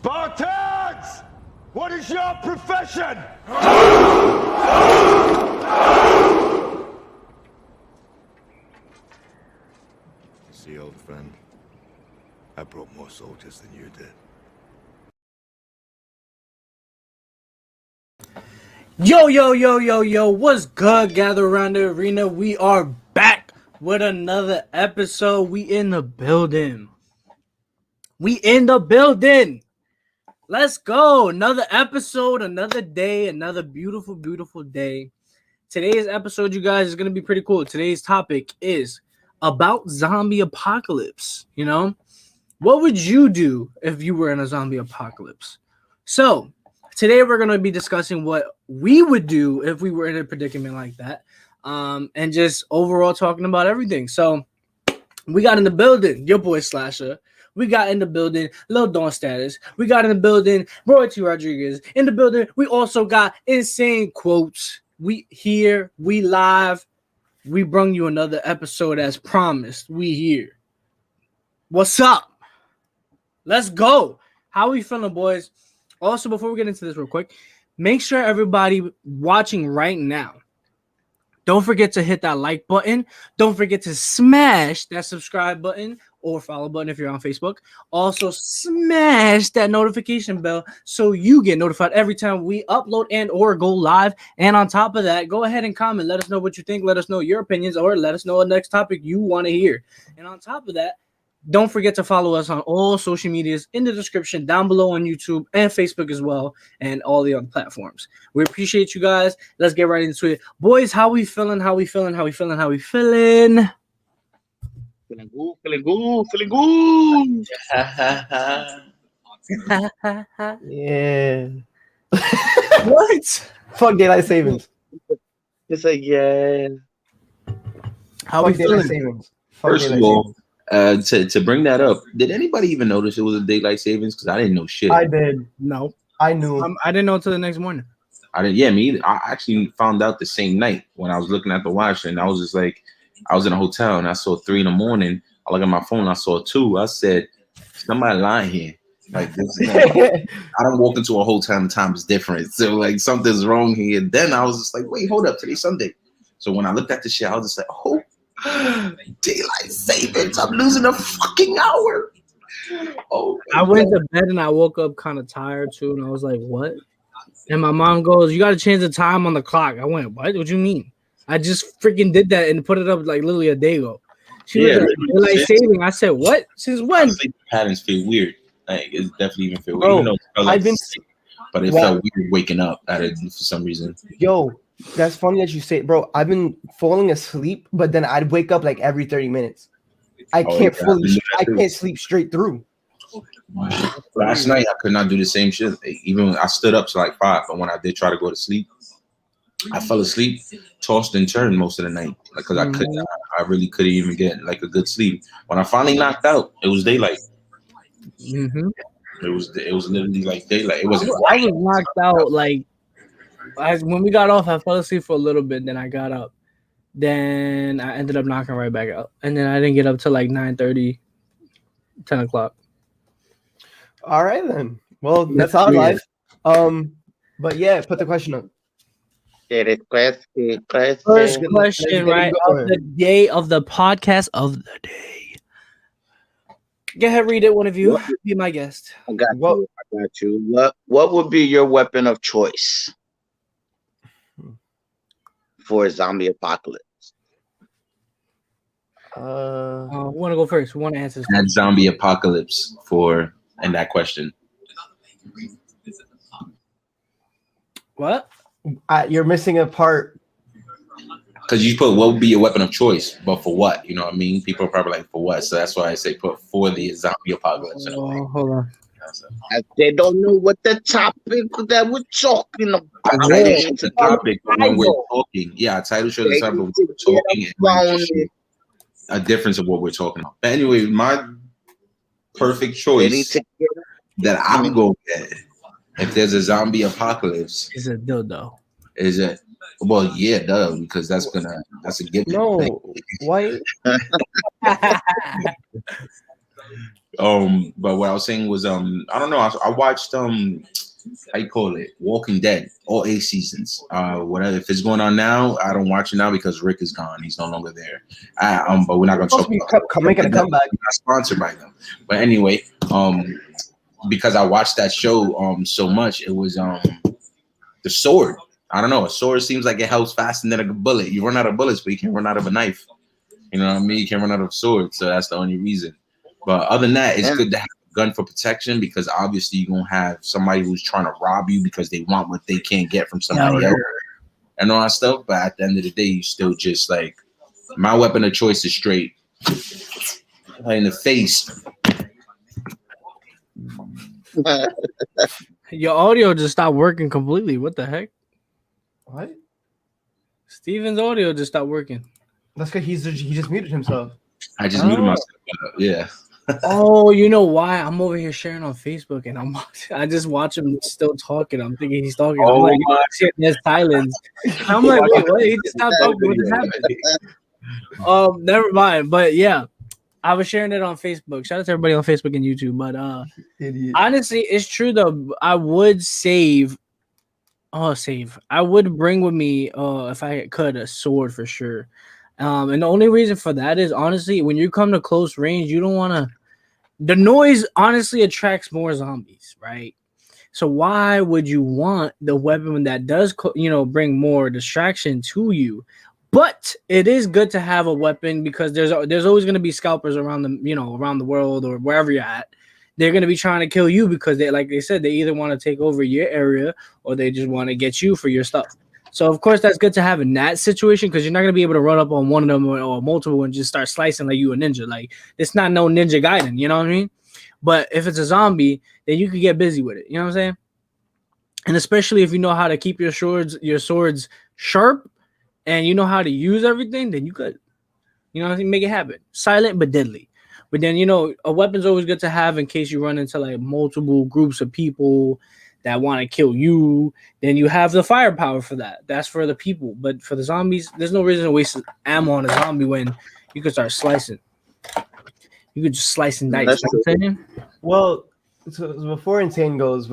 Spartans! What is your profession? See, old friend, I brought more soldiers than you did. Yo, what's good? Gather around the arena. We are back with another episode. We in the building. Let's go. Another episode, another day, another beautiful, beautiful day. Today's episode, you guys, is going to be pretty cool. Today's topic is about zombie apocalypse. You know, what would you do if you were in a zombie apocalypse? So, today we're going to be discussing what we would do if we were in a predicament like that, and just overall talking about everything. So we got in the building your boy Slasher. We got in the building Lil Dawn Status. We got in the building Roy T. Rodriguez. In the building, we also got Insane Quotes. We here, we live. We brung you another episode as promised. We here. What's up? Let's go. How we feeling, boys? Also, before we get into this real quick, make sure everybody watching right now, don't forget to hit that like button. Don't forget to smash that subscribe button or follow button if you're on Facebook. Also, smash that notification bell so you get notified every time we upload and or go live. And on top of that, go ahead and comment. Let us know what you think. Let us know your opinions, or let us know the next topic you want to hear. And on top of that, don't forget to follow us on all social medias in the description down below on YouTube and Facebook as well, and all the other platforms. We appreciate you guys. Let's get right into it. Boys, how we feeling? Feeling good. Yeah. What? Fuck daylight savings. It's like, yeah. How Fuck we daylight feeling? savings. First of all, to bring that up, did anybody even notice it was a daylight savings? Because I didn't know shit. I did. No. I knew. I didn't know until the next morning. I didn't. Yeah, me either. I actually found out the same night when I was looking at the watch, and I was just like, I was in a hotel and I saw 3 a.m. I look at my phone, I saw 2. I said, somebody lying here. Like this. I don't walk into a hotel and the time is different, so like something's wrong here. Then I was just like, wait, hold up, today's Sunday. So when I looked at the shit, I was just like, oh, daylight savings. I'm losing a fucking hour. Oh, I went to bed and I woke up kind of tired too, and I was like, what? And my mom goes, you got to change the time on the clock. I went, what? What you mean? I just freaking did that and put it up like literally a day ago. She was like, daylight saving. I said, what? Since when? Sleep patterns feel weird. Like it's definitely even feel weird. Bro, even though it felt like I've been, sleep, but it felt weird waking up at it for some reason. yo, that's funny that you say, bro. I've been falling asleep, but then I'd wake up like every 30 minutes. I can't sleep straight through. Last night I could not do the same shit. Even when I stood up to like 5, but when I did try to go to sleep, I fell asleep, tossed and turned most of the night, like because I really couldn't even get like a good sleep. When I finally knocked out, it was daylight. Mm-hmm. It was literally like daylight. It wasn't. I was knocked out. Like when we got off, I fell asleep for a little bit. Then I got up. Then I ended up knocking right back out. And then I didn't get up till like 9:30, 10 o'clock. All right then. Well, that's our life. But yeah, put the question up. First question, right? Of the day of the podcast of the day. Go ahead, read it. One of you, be my guest. I got you. What would be your weapon of choice for a zombie apocalypse? We want to go first. We want to answer that zombie apocalypse and that question. What? You're missing a part. Because you put what would be your weapon of choice, but for what? You know what I mean? People are probably like, for what? So that's why I say put for the zombie apocalypse. Hold on. They don't know what the topic that we're talking about. I title the topic when we're talking. Yeah, I title show the topic when we're talking. And a difference of what we're talking about. But anyway, my perfect choice that I'm going to get if there's a zombie apocalypse is a dildo. Is it? Well, yeah, duh, because that's a given. No, why? But what I was saying was, I don't know. I watched how you call it, Walking Dead, all 8 seasons. Whatever. If it's going on now, I don't watch it now because Rick is gone. He's no longer there. But we're not gonna talk about making a comeback. We're not sponsored by them. But anyway, because I watched that show so much, it was the sword. I don't know. A sword seems like it helps faster than a bullet. You run out of bullets, but you can't run out of a knife. You know what I mean? You can't run out of a sword, so that's the only reason. But other than that, it's good to have a gun for protection because obviously you're gonna have somebody who's trying to rob you because they want what they can't get from somebody else and all that stuff. But at the end of the day, you still just like my weapon of choice is straight in the face. Your audio just stopped working completely. What the heck? What? Steven's audio just stopped working. That's because he just muted himself. I just muted myself. Yeah. Oh, you know why? I'm over here sharing on Facebook and I just watch him still talking. I'm thinking he's talking. I'm like, there's silence. I'm like, wait, what? He just stopped talking. What is happening? Never mind. But yeah, I was sharing it on Facebook. Shout out to everybody on Facebook and YouTube. But honestly, it's true though. I would save. I would bring with me, if I could, a sword for sure. And the only reason for that is honestly, when you come to close range, you don't want to. The noise honestly attracts more zombies, right? So why would you want the weapon that does, bring more distraction to you? But it is good to have a weapon because there's always going to be scalpers around around the world or wherever you're at. They're going to be trying to kill you because like they said, they either want to take over your area or they just want to get you for your stuff. So, of course, that's good to have in that situation because you're not going to be able to run up on one of them or multiple and just start slicing like you a ninja. Like, it's not no Ninja Gaiden, you know what I mean? But if it's a zombie, then you could get busy with it. You know what I'm saying? And especially if you know how to keep your swords sharp and you know how to use everything, then you could. You know what I mean? Make it happen. Silent but deadly. But then, a weapon's always good to have in case you run into, like, multiple groups of people that want to kill you. Then you have the firepower for that. That's for the people. But for the zombies, there's no reason to waste ammo on a zombie when you could start slicing. You could just slice and dice. You know what I'm saying? Well, so before Insane goes,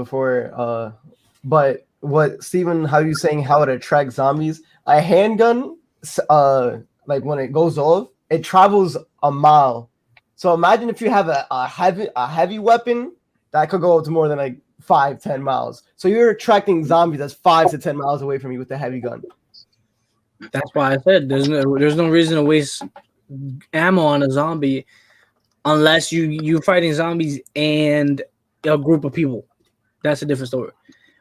but what, Steven, how you saying how it attracts zombies? A handgun, like when it goes off, it travels a mile. So imagine if you have a heavy weapon that could go up to more than like 5-10 miles. So you're attracting zombies that's 5 to 10 miles away from you with the heavy gun. That's why I said there's no reason to waste ammo on a zombie unless you're fighting zombies and a group of people. That's a different story.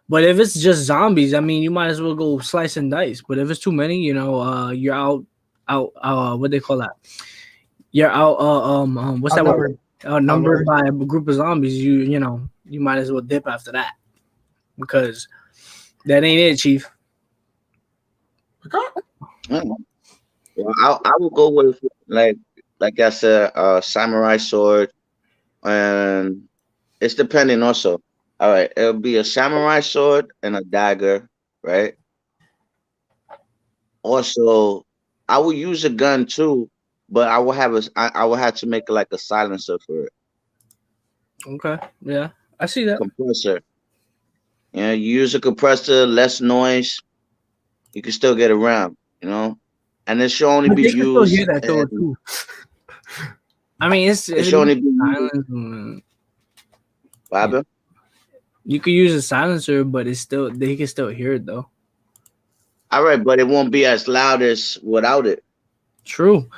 But if it's just zombies, I mean, you might as well go slice and dice. But if it's too many, you're out. What they call that? You're out. What's that word? Outnumbered by a group of zombies. You might as well dip after that because that ain't it, Chief. Well, I will go with like I said, samurai sword, and it's depending also. All right, it'll be a samurai sword and a dagger, right? Also, I will use a gun too, but I will have to make like a silencer for it. Okay, yeah, I see that. Compressor. You use a compressor, less noise. You can still get around, and it should only be used. Still hear that too. I mean, it should only be silent. What happened? You could use a silencer, but they can still hear it though. All right, but it won't be as loud as without it. True,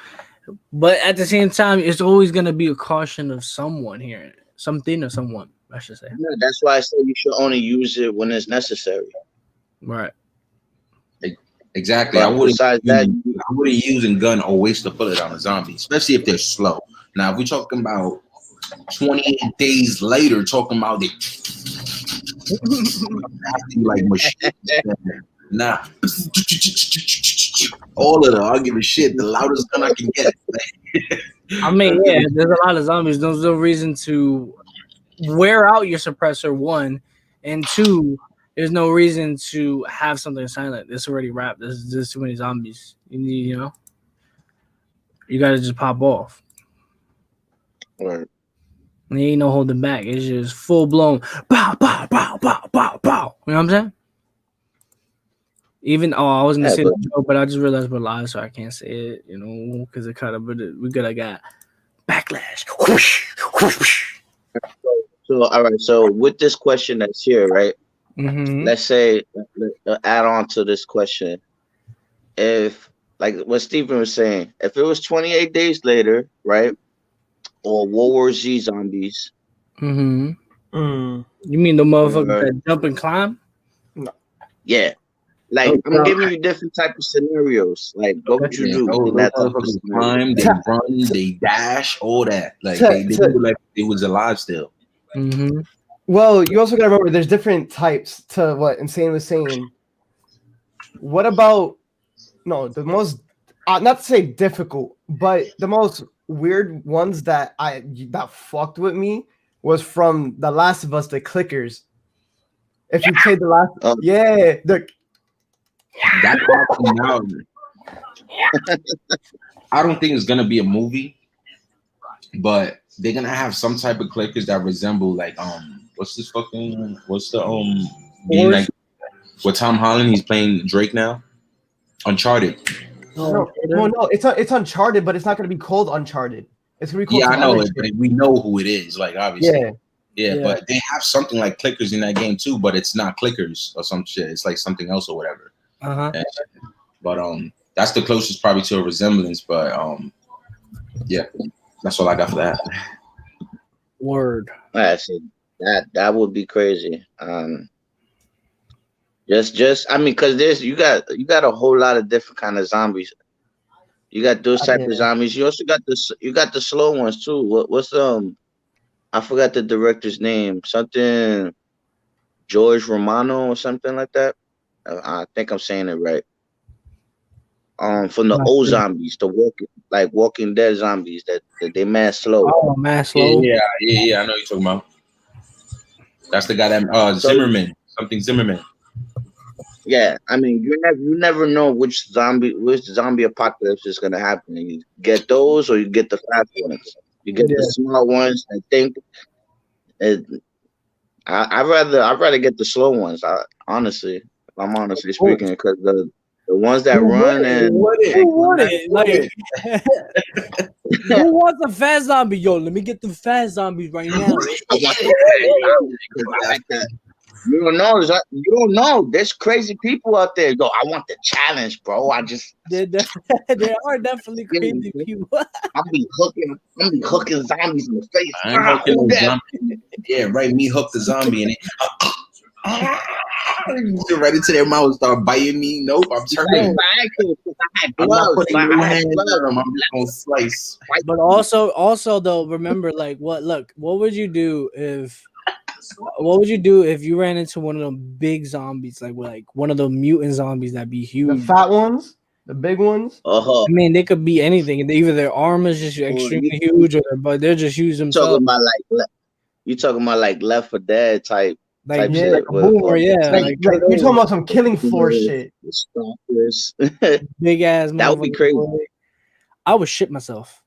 but at the same time, it's always gonna be a caution of someone hearing it, something or someone, I should say. Yeah, that's why I say you should only use it when it's necessary. Right. Exactly. I wouldn't use a gun or waste a bullet on a zombie, especially if they're slow. Now, if we're talking about 28 days later, talking about it, like machine, nah, all of them, I'll give a shit. The loudest gun I can get. I mean, yeah, there's a lot of zombies. There's no reason to wear out your suppressor, one, and two, there's no reason to have something silent. It's already wrapped. There's too many zombies. You gotta just pop off. Right. And there ain't no holding back. It's just full blown. Pow, pow, pow, pow, pow, pow. You know what I'm saying? Even I was gonna Yeah, say but the joke, but I just realized we're live, so I can't say it. You know, because it kind of. But we gotta got backlash. Whoosh, whoosh. so all right. So with this question that's here, right? Mm-hmm. Let's say add on to this question. If like what Stephen was saying, if it was 28 days later, right? Or World War Z zombies, Mm-hmm. Mm. You mean the motherfuckers or that jump and climb? yeah. Like Oh, I'm giving you different type of scenarios. Like what would you Yeah, do in those that type of motherfuckers scenario? climb, they To, run, they dash, all that. Like to, they to, do like it was alive still. Mm-hmm. well, you also gotta remember there's different types to what Insane was saying. What about the most not to say difficult, but the most weird ones that fucked with me was from The Last of Us, the clickers. If you played the last, Oh, That's actually now. I don't think it's gonna be a movie, but they're gonna have some type of clickers that resemble like what's the game Horse? that with Tom Holland, he's playing Drake now? Uncharted. Oh, no, it's Uncharted, but it's not gonna be called Uncharted. It's gonna be called Yeah, I some know other it, but shit. we know who it is, like obviously. Yeah. Yeah, Yeah. but they have something like clickers in that game too, but it's not clickers or some shit. It's like something else or whatever. Uh-huh. And, but that's the closest probably to a resemblance. But yeah, that's all I got for that. Word. I see. That would be crazy. Just I mean, cause you got a whole lot of different kind of zombies. You got those type of Yeah. zombies. You also got the slow ones too. What's I forgot the director's name. Something George Romano or something like that. I think I'm saying it right. From the old zombies, the Walking Dead zombies that they man slow. Oh, Maslow. Yeah. I know what you're talking about. That's the guy that So Zimmerman, something Zimmerman. yeah, I mean you never know which zombie apocalypse is gonna happen. You get those or you get the fast ones. You get the Yeah. smart ones. I think I'd rather get the slow ones. Honestly, if I'm honestly speaking, because the ones that run and Who want it? Like, who wants a fast zombie? Yo, let me get the fast zombies right now. I want the because I like that. You don't know. You don't know. There's crazy people out there. Yo, I want the challenge, bro. There are definitely crazy people. I'm be hooking zombies in the face. I ain't hooking no zombie. Yeah, right. Me hook the zombie and it right into their mouth and start biting me. Nope, I'm turning. I'm not putting my hands on them. I'm just gonna slice. But also though, remember, like, what would you do if you ran into one of them big zombies, like one of the mutant zombies that be huge? The fat ones, the big ones. I mean, they could be anything. Either their arm is just extremely huge, but they're just huge themselves. You talking about like Left 4 Dead type Like, yeah, like a boomer, yeah. Like you're talking about some killing floor shit. Big ass. That would be crazy. I would shit myself.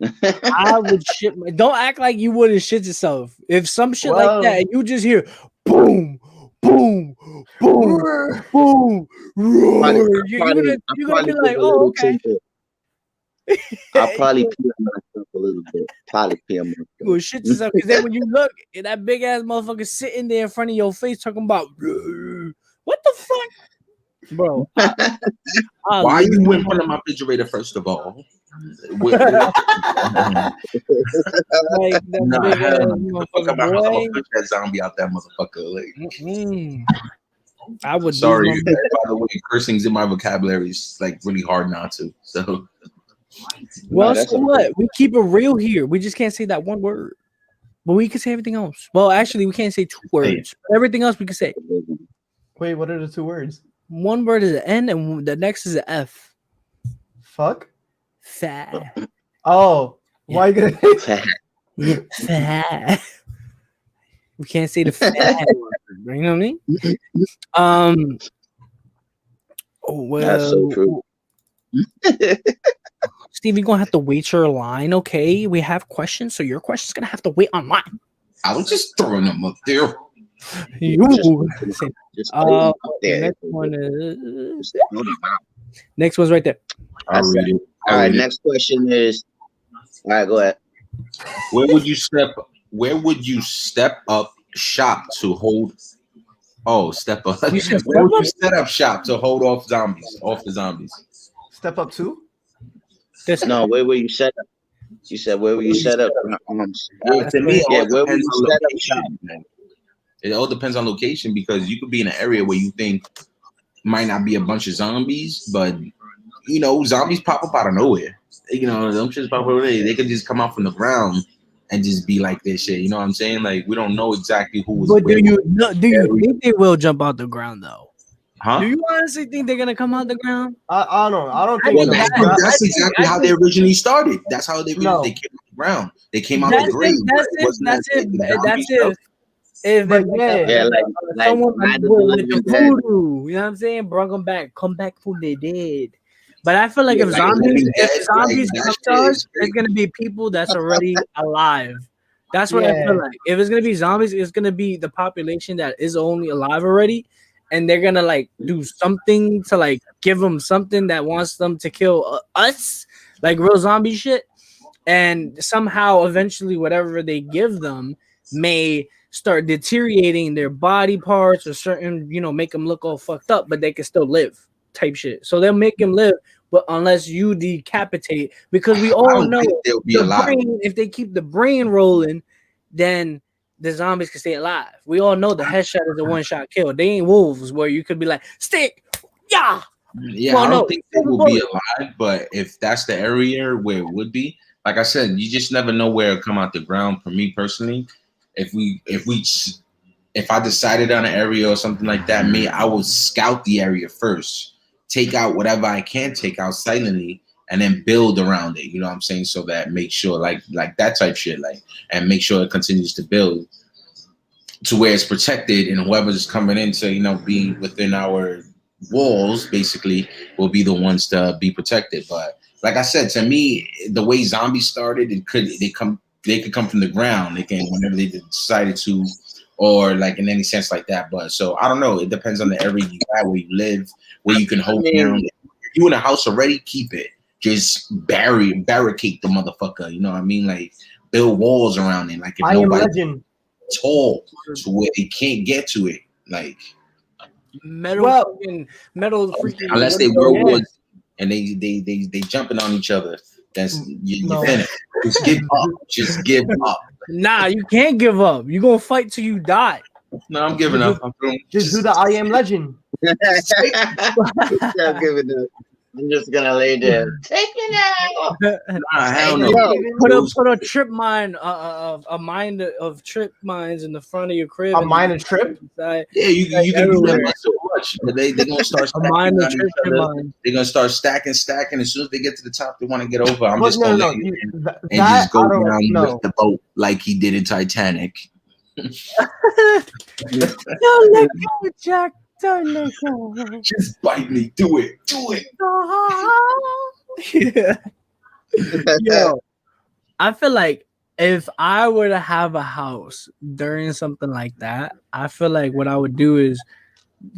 I would shit. Don't act like you wouldn't shit yourself. If some shit like that, and you just hear boom, boom, boom, boom, roar, you're gonna be like, oh, okay. I'll probably pee on myself a little bit. Probably pee on myself. You will shit yourself because then when you look at that big ass motherfucker sitting there in front of your face talking about what the fuck, bro? Why are you in front of my refrigerator first of all? Like that big ass motherfucker, I'm gonna push that zombie out that motherfucker. Like, I would. Sorry, by the way, cursing's in my vocabulary. It's like really hard not to. So. Well, so what? We keep it real here. We just can't say that one word, but we can say everything else. Well, actually, we can't say two words. Everything else we can say. Wait, what are the two words? One word is an N, and the next is an F. Fuck. Fat. Oh, why you gonna fat? Yeah, fat. We can't say the fat word. You know what I mean? Oh well. That's so true. Steve, you're gonna have to wait your line, okay? We have questions, so your question's gonna have to wait online. I was just throwing them up there. You. Just throw them up there. Next one is. Just throw them out. Next one's right there. I'll That's read it. All right, next question is. All right, go ahead. Where would you step up shop to hold? Oh, step up. You said Where would step you set up shop to hold off the zombies? Step up too. No, where were you set up? You said where were you set up? Well, to me, Yeah, it where all were you depends on set up location. shop? Man. It all depends on location because you could be in an area where you think might not be a bunch of zombies, but you know, zombies pop up out of nowhere. You know, them shits pop up. They could just come out from the ground and just be like this shit. You know what I'm saying? Like we don't know exactly who was. But where. do you think they will jump out the ground though? Huh? Do you honestly think they're gonna come out the ground? I don't know. I don't think Well, so. that's exactly how they originally started. That's how they No. they came out the ground. They came out the grave. That's if But yeah, like someone Night of the with Living the Dead. voodoo, you know what I'm saying? Brought them back, come back from the dead. But I feel like Yeah, if like zombies, Living Dead, come like, to that us, shit is it's gonna be people that's already alive. That's what I Yeah. feel like. If it's gonna be zombies, it's gonna be the population that is only alive already, and they're gonna like do something to like give them something that wants them to kill us, like real zombie shit. And somehow, eventually, whatever they give them may start deteriorating their body parts or certain, make them look all fucked up, but they can still live, type shit. So they'll make them live, but unless you decapitate, because we all know they'll be alive. brain, if they keep the brain rolling, then the zombies can stay alive. We all know the headshot is a one-shot kill. They ain't wolves where you could be like, stick, yeah. Yeah, Well, I don't no, think they will be alive, but if that's the area where it would be, like I said, you just never know where it'll come out the ground. For me personally, if I decided on an area or something like that, I will scout the area first, take out whatever I can take out silently, and then build around it. You know what I'm saying? So that make sure like that type shit, and make sure it continues to build to where it's protected, and whoever's coming in to be within our walls basically will be the ones to be protected. But like I said, to me, the way zombies started, they could come from the ground. They can whenever they decided to, or like in any sense like that. But so I don't know. It depends on the area you have, where you live, where you can hold down. If you in a house already, keep it. Just barricade the motherfucker. You know what I mean? Like build walls around it. Like if I am nobody legend. tall to where they can't get to it. Like metal freaking unless they World War and they jumping on each other. That's you finished. Just give up. Just give up. Nah, you can't give up. You gonna fight till you die. No, I'm giving up. Just do the I am legend. I'm giving up. I'm just gonna lay there. Take it out. Hell no. Put a trip mine, a mine of trip mines in the front of your crib. A mine of trip? Yeah, you can do that so much, but they're gonna start stacking on each other. They're gonna start stacking. As soon as they get to the top, they want to get over. I'm just gonna let you and just go down with the boat like he did in Titanic. Don't let go, Jack. Don't let go. Just bite me. Do it. Yeah. Yo, I feel like if I were to have a house during something like that, I feel like what I would do is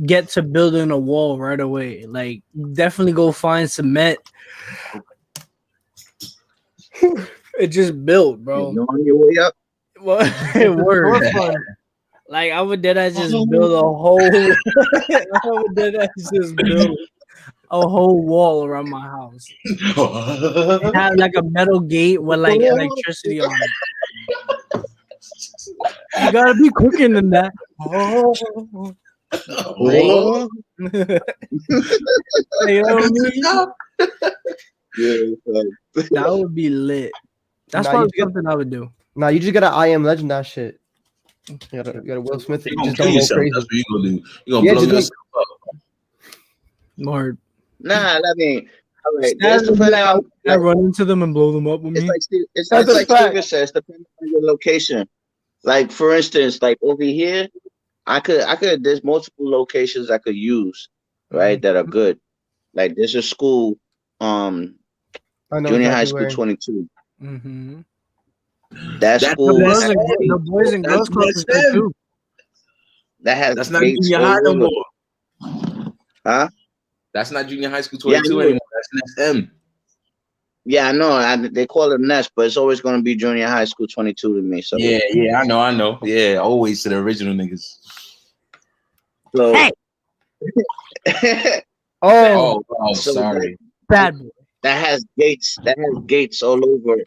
get to building a wall right away. Like, definitely go find cement. It just build, bro. You're on your way up. Well, it worked. Like I would just build a whole. Build a whole wall around my house. Have like a metal gate with like electricity on it. You gotta be quicker than that. You know what I mean? That would be lit. That's probably something I would do. Nah, you just gotta I am legend that shit. You gotta Will Smith. You just don't go crazy. That's what you gonna do. You gonna blow yourself up. Lord. Nah, I mean, all right. I run into them and blow them up with me. It's like Steven says, depending on your location. Like for instance, like over here, I could. There's multiple locations I could use, right? That are good. Like there's a school, I know Junior high exactly school where. 22. Mm-hmm. That That's school That's The them. boys and girls club is good them. too. that has That's not gates junior all high no over. more. Huh? That's not junior high school Yeah, I 22 know. anymore. That's SM. Yeah, I know. They call it Nest, but it's always going to be junior high school 22 to me. So, Yeah, I know. Yeah, always to the original niggas. so, Hey! Oh, Oh, so sorry. Bad boy. that has gates. That has gates all over,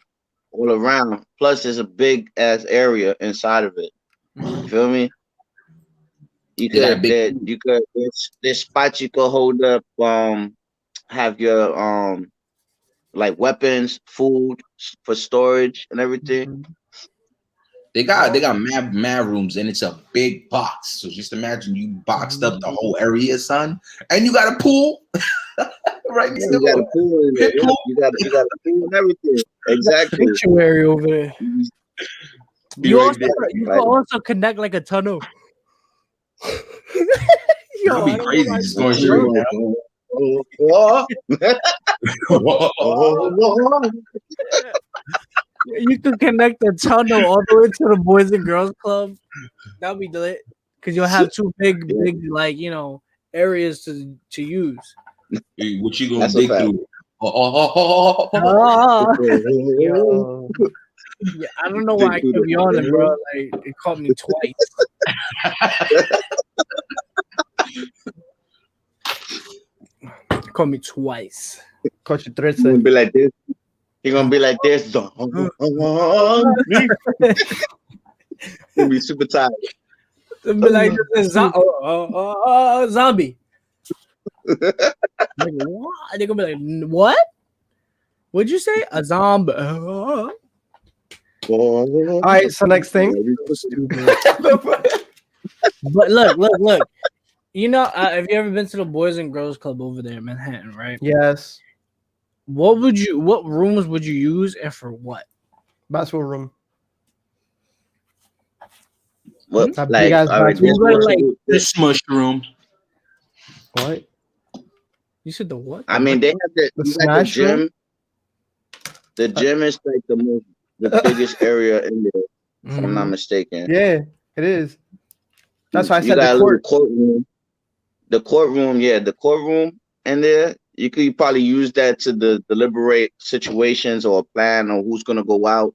all around. Plus, there's a big ass area inside of it. You feel me? You They got a could big. that you could there's spots you could hold up. Have your like weapons, food for storage and everything. Mhm. They got mad rooms, and it's a big box. So just imagine you boxed up the whole area, son, and you got a pool right next You got a door. pool in there. Pit Yeah. pool. You got a pool and everything. Exactly. Sanctuary over there. Be You right also there. you can Like, also connect like a tunnel. Yo, That'd be I don't know crazy. why Just you going said straight down. you could connect the tunnel all the way to the boys and girls club. That'd be lit. Cause you'll have two big like areas to use. Hey, what you gonna that's a dig fact. through? Ah, yo. yeah, I don't know why I kept yawning, bro. Like it caught me twice. It caught me twice. Coach He's gonna Tritze. be like this. He's gonna be like this. He'll be super tired. It'd be like this is zombie. Like what? They're gonna be like, what? What'd you say? A zombie? All right, so next thing. But look. You know, have you ever been to the Boys and Girls Club over there in Manhattan, right? Yes. What rooms would you use and for what? Basketball room. What? A Like, big-ass all right, basketball this room. like, The smush room. What? You said the what? I mean, they have The you got the Smash room? gym. The gym is like the biggest area in there, if I'm not mistaken. Yeah, it is. That's why I You said got the a little court. courtroom. The courtroom, yeah, the courtroom in there. You could probably use that to deliberate situations or plan on who's gonna go out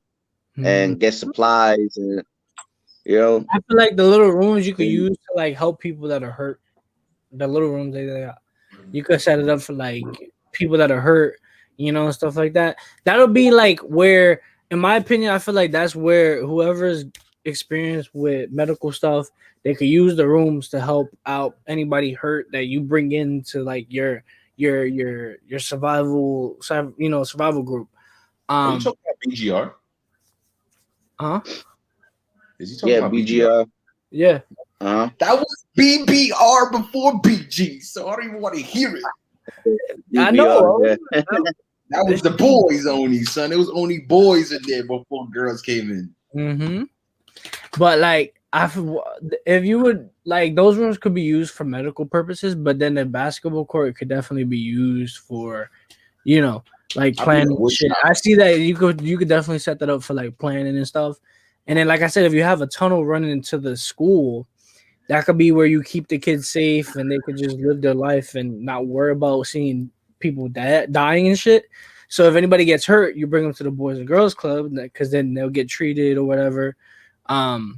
and get supplies and I feel like the little rooms you could use to like help people that are hurt. The little rooms they got. You could set it up for like people that are hurt, and stuff like that. That'll be like where, in my opinion, I feel like that's where whoever's experienced with medical stuff, they could use the rooms to help out anybody hurt that you bring into like your survival group. Are you talking about BGR? Huh? Is he talking yeah, about BGR? BGR. Yeah. That was BBR before BG, so I don't even want to hear it. I know. Yeah. That was the boys only, son. It was only boys in there before girls came in. Mm-hmm. But like, if you would like, those rooms could be used for medical purposes, but then the basketball court could definitely be used for, like planning shit. I see that you could definitely set that up for like planning and stuff. And then, like I said, if you have a tunnel running into the school, that could be where you keep the kids safe and they could just live their life and not worry about seeing people dying and shit. So if anybody gets hurt, you bring them to the Boys and Girls Club because then they'll get treated or whatever. All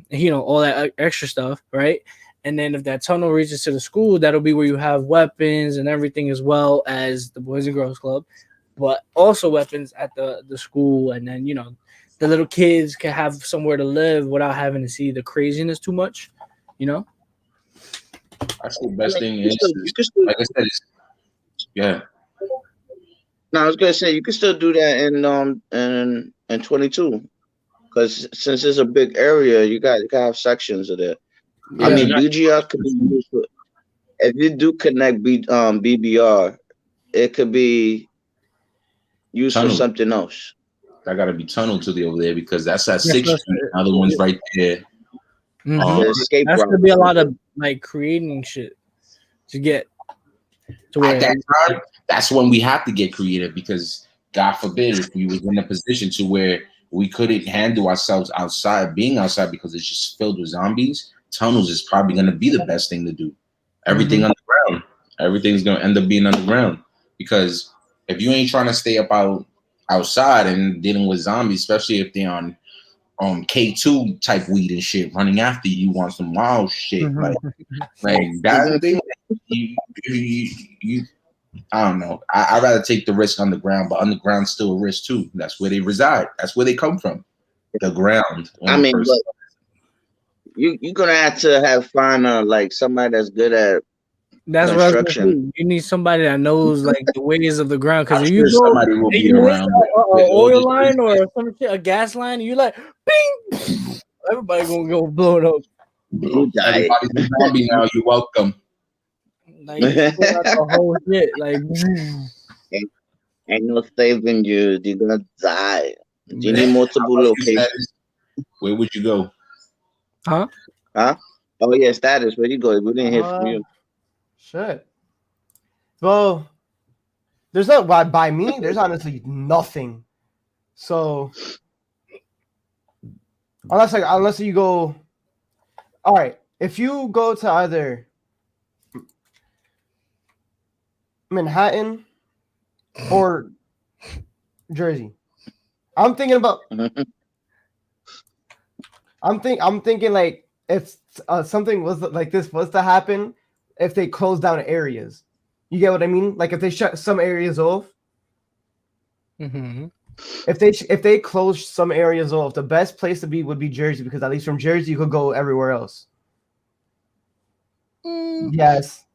that extra stuff, right? And then if that tunnel reaches to the school, that'll be where you have weapons and everything as well as the Boys and Girls Club, but also weapons at the school. And then, the little kids can have somewhere to live without having to see the craziness too much, That's the best thing is, like I said, yeah. No, I was gonna say you can still do that in 22, because since it's a big area, you can have sections of it. Yeah. I mean, BGR could be used for, if you do connect BBR, it could be used for something else. I gotta be tunneled to the over there because that's at 6th Street. Another one's right there. Escape that's route. gonna be a lot of like creating shit to get to where at that time. That's when we have to get creative because God forbid if we was in a position to where we couldn't handle ourselves outside, being outside because it's just filled with zombies, tunnels is probably going to be the best thing to do. Everything underground. Everything's going to end up being underground because if you ain't trying to stay outside and dealing with zombies, especially if they're on K2 type weed and shit, running after you, you want some wild shit like that thing. You I don't know. I'd rather take the risk underground, but underground's still a risk too. That's where they reside. That's where they come from. The ground. I mean, but you're gonna have to find like somebody that's good at That's what I was gonna say. You need somebody that knows like the ways of the ground. Because if you go, somebody will be around an oil line or some shit, a gas line, you like, bing, everybody gonna go blow it up. Everybody's a zombie now. You're welcome. Like the whole shit, like ain't no saving you. You're gonna die. You need multiple locations. Where would you go? Huh? Oh yeah, status. Where you go? We didn't hear from you. Shit. Well, there's not by me. There's honestly nothing. So unless you go, all right. If you go to either Manhattan or Jersey, I'm thinking about. I'm thinking like if something was like this was to happen, if they close down areas, you get what I mean? Like if they shut some areas off, if they close some areas off, the best place to be would be Jersey because at least from Jersey you could go everywhere else. Yes,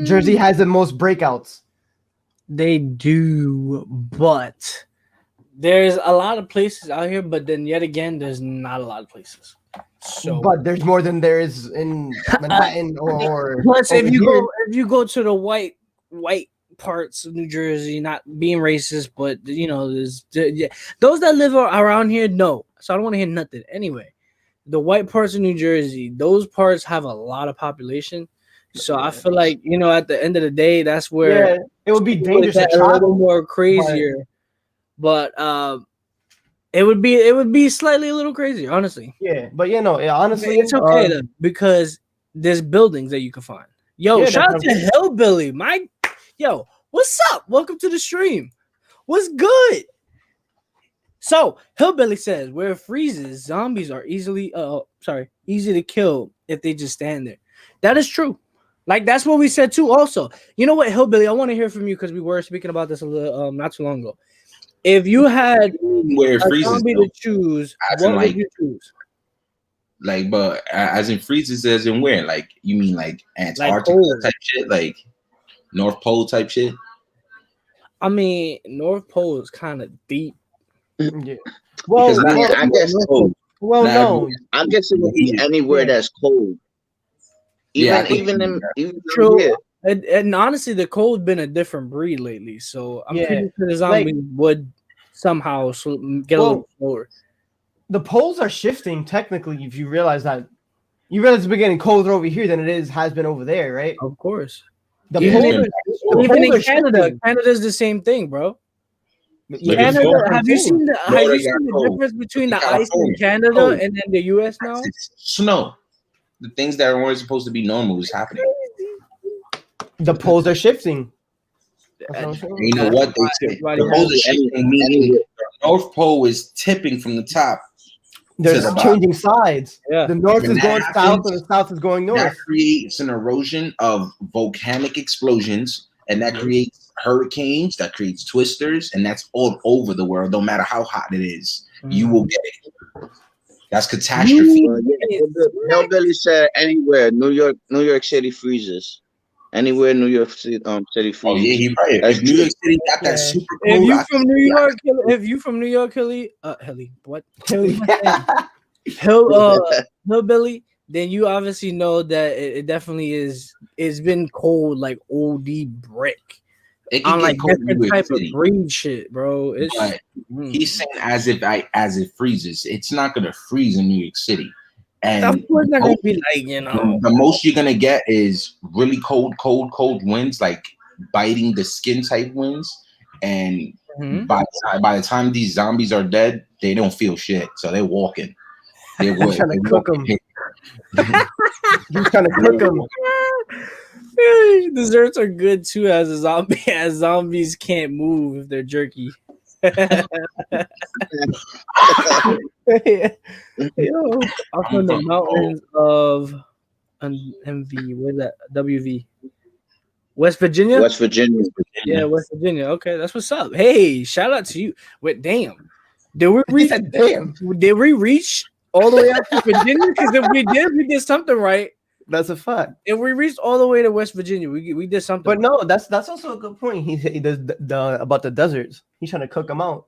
Jersey has the most breakouts. They do, but there's a lot of places out here, but then yet again, there's not a lot of places. So, but there's more than there is in Manhattan or. Plus, if you go to the white parts of New Jersey, not being racist, but you know, there's those that live around here. No, so I don't want to hear nothing. Anyway, the white parts of New Jersey, those parts have a lot of population. So I feel like, you know, at the end of the day, that's where it would be dangerous. A little more crazier, but it would be slightly a little crazier, honestly. Yeah, but honestly, it's okay then because there's buildings that you can find. Yo, shout out to Hillbilly, Mike. Yo, what's up? Welcome to the stream. What's good? So Hillbilly says, where it freezes, zombies are easy to kill if they just stand there. That is true. Like that's what we said too. Also, you know what, Hillbilly, I want to hear from you because we were speaking about this a little not too long ago. If you had where it freezes, zombie to choose, what would you choose? Like, but as in freezes, as in where? Like, you mean like Antarctica type shit, like North Pole type shit? I mean, North Pole is kind of deep. Yeah. Well, I guess. No. I guess it would be anywhere that's cold. Even true. Here. And honestly, the cold's been a different breed lately, so I'm pretty sure the zombies would somehow get a little slower. The poles are shifting technically. If you realize that, it's beginning colder over here than it has been over there, right? Of course. Even in Canada, Canada's the same thing, bro. Canada, have you seen the difference between the ice in Canada and then the US now? Snow. The things that weren't supposed to be normal is happening. The poles are shifting. You know what? The poles are shifting, meaning the North Pole is tipping from the top. They're changing sides. Yeah. The north is going south and the south is going north. That creates an erosion of volcanic explosions, and that creates hurricanes, that creates twisters, and that's all over the world. No matter how hot it is, you will get it. That's catastrophe. Hillbilly said anywhere. New York City freezes. Anywhere New York City freezes. Oh yeah, he's right. If New York City got that super cold. If you from New York, Hillbilly, then you obviously know that it definitely is. It's been cold like OD brick. It can get cold in New York City. Of breed shit, bro. He's saying as it freezes. It's not gonna freeze in New York City. And of course not gonna be like, you know. The most you're gonna get is really cold winds, like biting the skin type winds, and Mhm. by the time these zombies are dead, they don't feel shit, so they're walking. They're He's trying to cook them. He's trying to cook them. Desserts are good too as a zombie, as zombies can't move if they're jerky. Yo, I'm from the mountains of MV. Where's that? WV. West Virginia? West Virginia. Yeah, West Virginia. Okay, that's what's up. Hey, shout out to you. Wait, damn. Did we He reach? said, "Damn, Did we reach all the way out to Virginia? Because if we did something right. that's a fact." If we reached all the way to West Virginia, we did something. But no, that's also a good point. He does the about the deserts. He's trying to cook them out.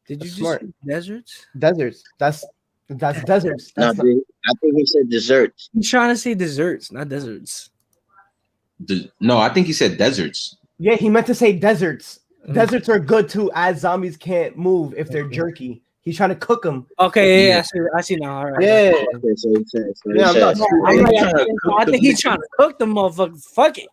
Did you That's just smart. say deserts? Deserts. That's deserts. No, That's not, dude, I think he said desserts. He's trying to say desserts, not deserts. No, I think he said deserts. yeah, he meant to say deserts. Mm. Deserts are good too, as zombies can't move if they're jerky. He's trying to cook them. Okay, Yeah. I see now. All right. Yeah, Okay, so he said. yeah. I'm not. I'm stupid. like, I think he's trying to cook the motherfuckers. Fuck it.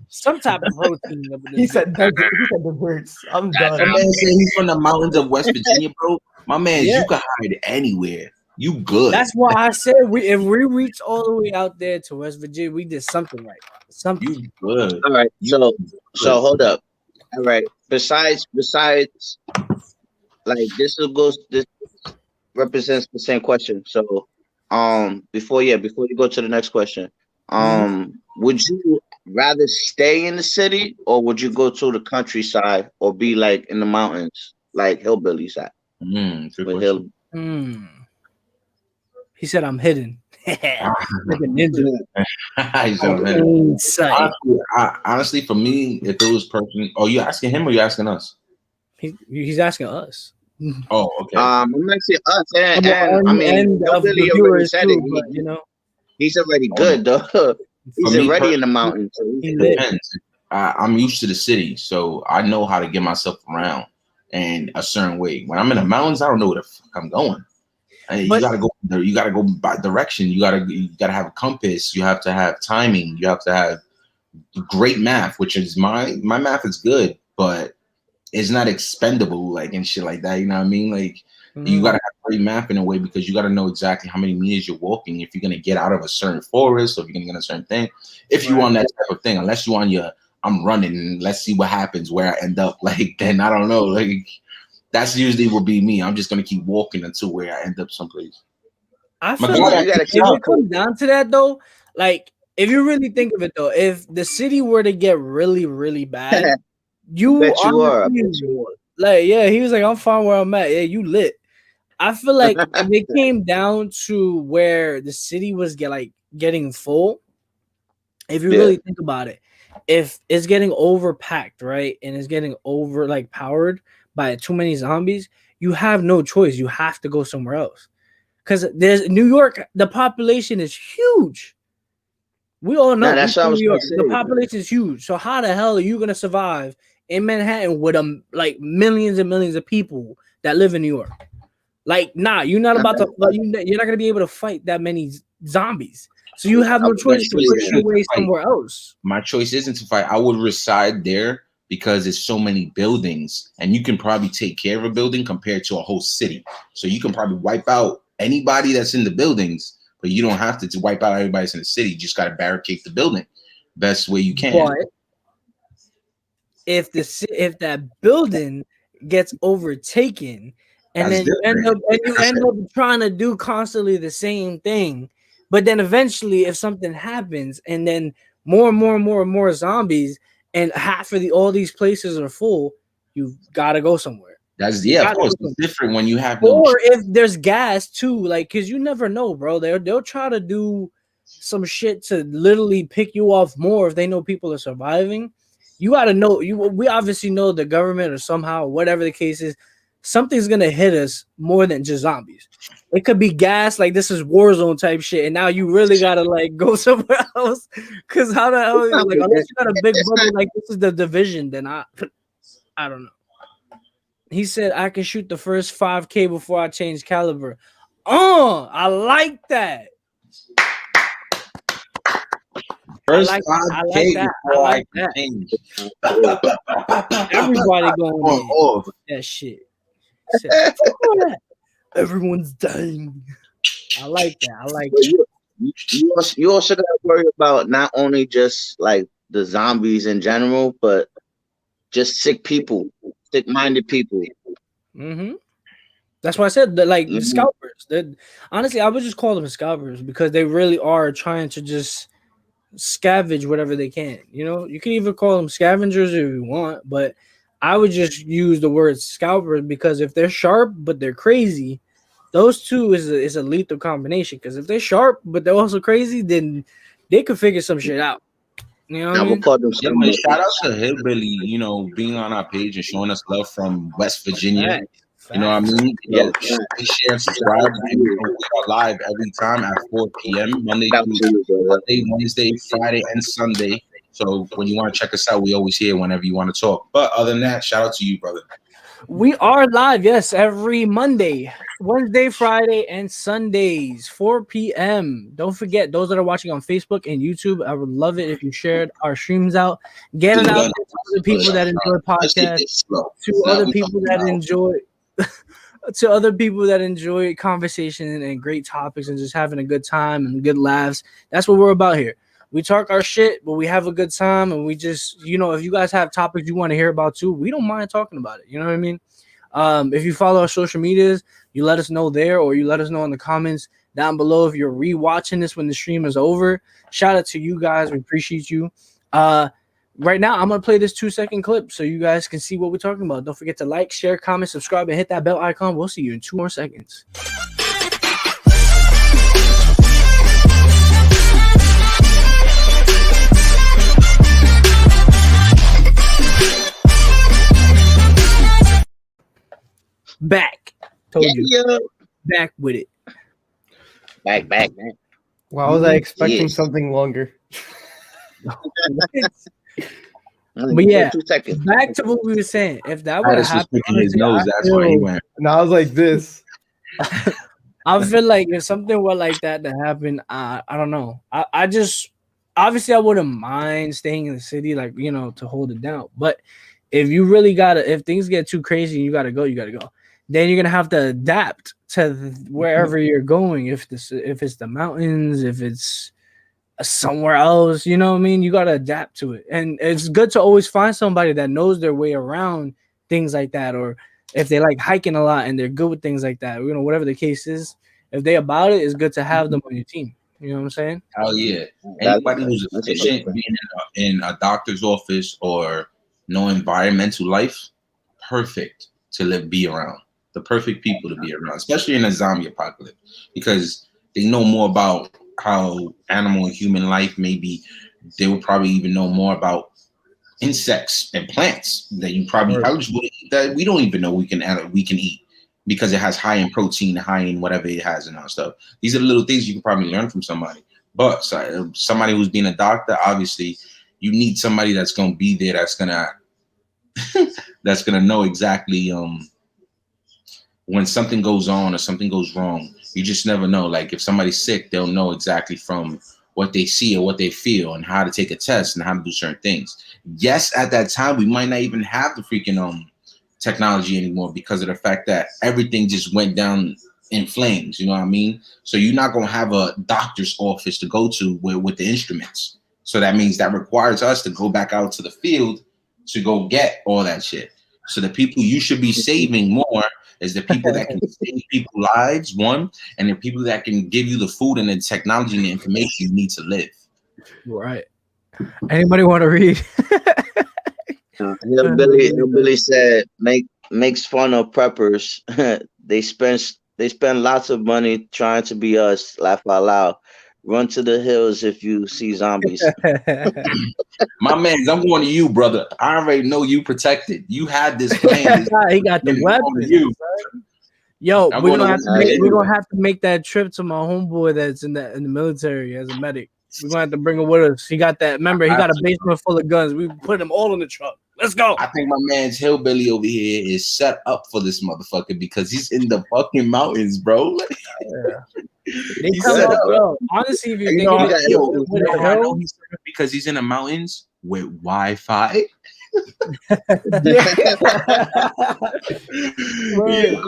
Some type of protein. He said desert. He said desserts. I'm My done. man said he's from the mountains of West Virginia, bro. My man, Yeah. you can hide anywhere. You good. That's why I said if we reach all the way out there to West Virginia, we did something right. Something. you good. All right, so hold up. All right. Besides, like this represents the same question. So, before you go to the next question, would you rather stay in the city or would you go to the countryside or be like in the mountains, like hillbillies at? Good With question. Hmm. He said I'm hidden. Like a ninja. He's so mad. Inside. Honestly, for me, if it was person, oh, you asking him or you asking us? He's asking us. Oh, okay. I'm actually us, and I mean, and of the hillbilly already viewers said too, it. but you know, He's already good though. He's For me already in the mountains. So he It lit. depends. I'm used to the city, so I know how to get myself around in a certain way. When I'm in the mountains, I don't know where the fuck I'm going. You But- gotta go. You gotta go by direction. You gotta have a compass. You have to have timing. You have to have great math, which is my math is good, but it's not expendable like and shit like that. You know what I mean? Like you gotta have great math in a way because you gotta know exactly how many meters you're walking if you're gonna get out of a certain forest or if you're gonna get a certain thing. If you on that type of thing, unless you on your I'm running and let's see what happens where I end up. Like then I don't know. Like that's usually will be me. I'm just gonna keep walking until where I end up someplace. I My feel God, like you gotta if keep it comes down to that though, like if you really think of it though, if the city were to get really, really bad, you Bet you are. I bet honestly- you are. like yeah, he was like, I'm fine where I'm at. Yeah, you lit. I feel like if it came down to where the city was getting full, if you Yeah. really think about it, if it's getting overpacked, right, and it's getting over like powered by too many zombies, you have no choice. You have to go somewhere else. Because there's New York, the population is huge. We all know Nah, that's we what I from was New York. gonna The say. population is huge. So how the hell are you gonna survive in Manhattan with like millions and millions of people that live in New York? Like, nah, you're not about to. You're not gonna be able to fight that many zombies. So you have no choice to push your way somewhere else. My choice isn't to fight. I would reside there because there's so many buildings and you can probably take care of a building compared to a whole city. So you can probably wipe out anybody that's in the buildings, but you don't have to wipe out everybody that's in the city. You just got to barricade the building best way you can. But if that building gets overtaken, and That's then you end up different. trying to do constantly the same thing, but then eventually, if something happens, and then more and more zombies, and half of all these places are full, you gotta go somewhere. That's You of gotta course. go It's different when you have no Or if there's gas too, like, cause you never know, bro. They'll try to do some shit to literally pick you off more if they know people are surviving. You gotta know. We obviously know the government or somehow, whatever the case is, something's gonna hit us more than just zombies. It could be gas, like this is Warzone type shit, and now you really gotta like go somewhere else. Cause how the hell, like, unless you got a big bubble like this is the Division, then I don't know. He said I can shoot the first 5K before I change caliber. I like that. First I 5K like that. before I like can that. change. Everybody going off. that shit. Said, fuck all that. Everyone's dying. I like that. I like But that. you also got to worry about not only just like the zombies in general, but just sick people, sick-minded people. Mm-hmm. That's why I said that, like, the Mhm. scalpers. Honestly, I would just call them scalpers because they really are trying to just scavenge whatever they can. You know, you can even call them scavengers if you want, but I would just use the word scalpers because if they're sharp but they're crazy, those two is a lethal combination. Because if they're sharp but they're also crazy, then they could figure some shit out. You know what I I would mean? call them Yeah, man, shout out scumbags. to Hillbilly, you know, being on our page and showing us love from West Virginia. Facts. You know what I mean? You Yeah, know, share and subscribe. And you know, we are live every time at 4 p.m. shout out to you, brother. Monday, Wednesday, Friday, and Sunday. So when you want to check us out, we always here whenever you want to talk. But other than that, shout out to you, brother. We are live, yes, every Monday, Wednesday, Friday, and Sundays, 4 p.m. Don't forget, those that are watching on Facebook and YouTube, I would love it if you shared our streams out. Get it out there to other people that enjoy podcasts, to other people that enjoy to other people that enjoy conversation and great topics and just having a good time and good laughs. That's what we're about here. We talk our shit, but we have a good time, and we just, you know, if you guys have topics you want to hear about too, we don't mind talking about it. You know what I mean? If you follow our social medias, you let us know there, or you let us know in the comments down below if you're rewatching this when the stream is over. Shout out to you guys. We appreciate you. Right now, I'm going to play this 2-second clip so you guys can see what we're talking about. Don't forget to like, share, comment, subscribe, and hit that bell icon. We'll see you in 2 more seconds. Back. Told you. Yeah. Back with it. Back. Why was I expecting Yes. something longer? But yeah, 2 seconds. back to what we were saying. If that would have Titus was happened, picking his honestly, nose. That's why he went. And I was like this. I feel like if something were like that to happen, I don't know. I just obviously I wouldn't mind staying in the city, like, you know, to hold it down. But if you really if things get too crazy and you gotta go. Then you're gonna have to adapt to wherever you're going. If it's the mountains, if it's somewhere else, you know what I mean? You gotta adapt to it. And it's good to always find somebody that knows their way around things like that, or if they like hiking a lot and they're good with things like that, you know, whatever the case is, if they about it, it's good to have them on your team. You know what I'm saying? Hell yeah. Anybody who's efficient being in a doctor's office or no environmental life, perfect to be around. The perfect people to be around, especially in a zombie apocalypse, because they know more about how animal and human life may be. They would probably even know more about insects and plants that you probably eligible to eat that we don't even know we can eat because it has high in protein, high in whatever it has and all stuff. These are the little things you can probably learn from somebody. But somebody who's being a doctor, obviously, you need somebody that's going to be there, that's gonna know exactly when something goes on or something goes wrong. You just never know. Like if somebody's sick, they'll know exactly from what they see or what they feel and how to take a test and how to do certain things. Yes, at that time, we might not even have the freaking technology anymore because of the fact that everything just went down in flames. You know what I mean? So you're not going to have a doctor's office to go to with the instruments. So that means that requires us to go back out to the field to go get all that shit. So the people you should be saving more is the people that can save people's lives, one, and the people that can give you the food and the technology and the information you need to live. Right. Anybody want to read? Billy said makes fun of preppers. they spend lots of money trying to be us. Laugh out loud. Run to the hills if you see zombies. My man, I'm going to you, brother. I already know you protected. You had this plan. He got the weapon. Yo, we're gonna have to make that trip to my homeboy that's in the military as a medic. We're gonna have to bring him with us. He got that. Remember, he got a basement full of guns. We put them all in the truck. Let's go. I think my man's hillbilly over here is set up for this motherfucker because he's in the fucking mountains, bro. They He's come set up, up. bro. Honestly, if you You think know, of it, yo, with you a know how I know hill, he's set up because he's in the mountains with Wi-Fi. Yeah. word,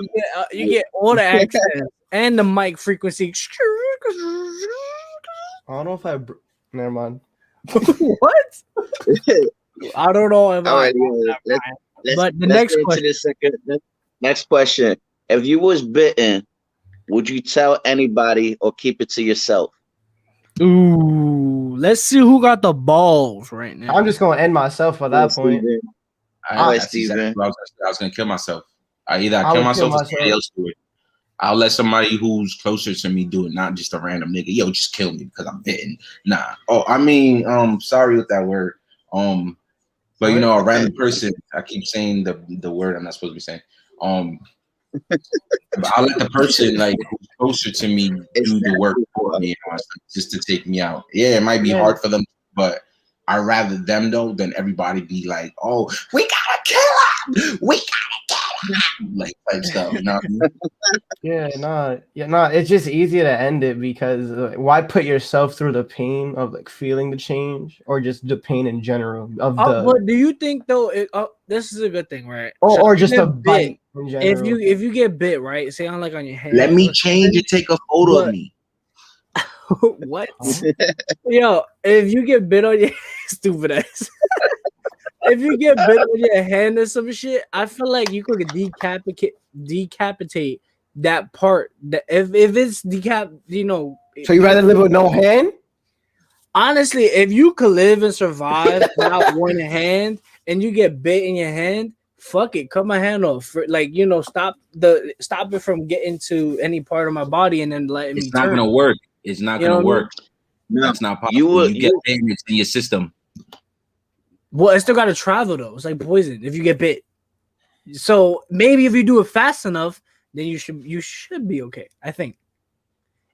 you get all the access and the mic frequency. I don't know if never mind. What? I don't know if all right, But the let's next get into the second. Next question: if you was bitten, would you tell anybody or keep it to yourself? Ooh, let's see who got the balls right now. I'm just gonna end myself at that point. Steven. That's Steven. exactly what I was gonna kill myself. I kill would kill myself or myself. somebody else do it. I'll let somebody who's closer to me do it, not just a random nigga. Yo, just kill me because I'm bitten. Nah. Oh, I mean, sorry with that word. But you know, a random person. I keep saying the word I'm not supposed to be saying. But I'll let the person like who's closer to me do the work for me, just to take me out. Yeah, it might be hard for them, but I'd rather them though than everybody be like, "Oh, we gotta kill him. We gotta kill him," like type stuff. You know what I mean? It's just easier to end it because why put yourself through the pain of like feeling the change or just the pain in general of the. But do you think though? This is a good thing, right? Or if you just a get bite in general. If you get bit, right? Say on like on your hand. Let me change and take a photo of me. What? Yo, if you get bit on your stupid ass. If you get bit on your hand or some shit, I feel like you could decapitate that part. That if it's So you rather live with no hand? Honestly, if you could live and survive without one hand and you get bit in your hand, fuck it, cut my hand off. Like, stop it from getting to any part of my body and then letting me. It's not gonna work. It's not gonna work. No, that's not possible. You get damage in your system. Well, it still got to travel though. It's like poison if you get bit. So maybe if you do it fast enough, then you should be okay. I think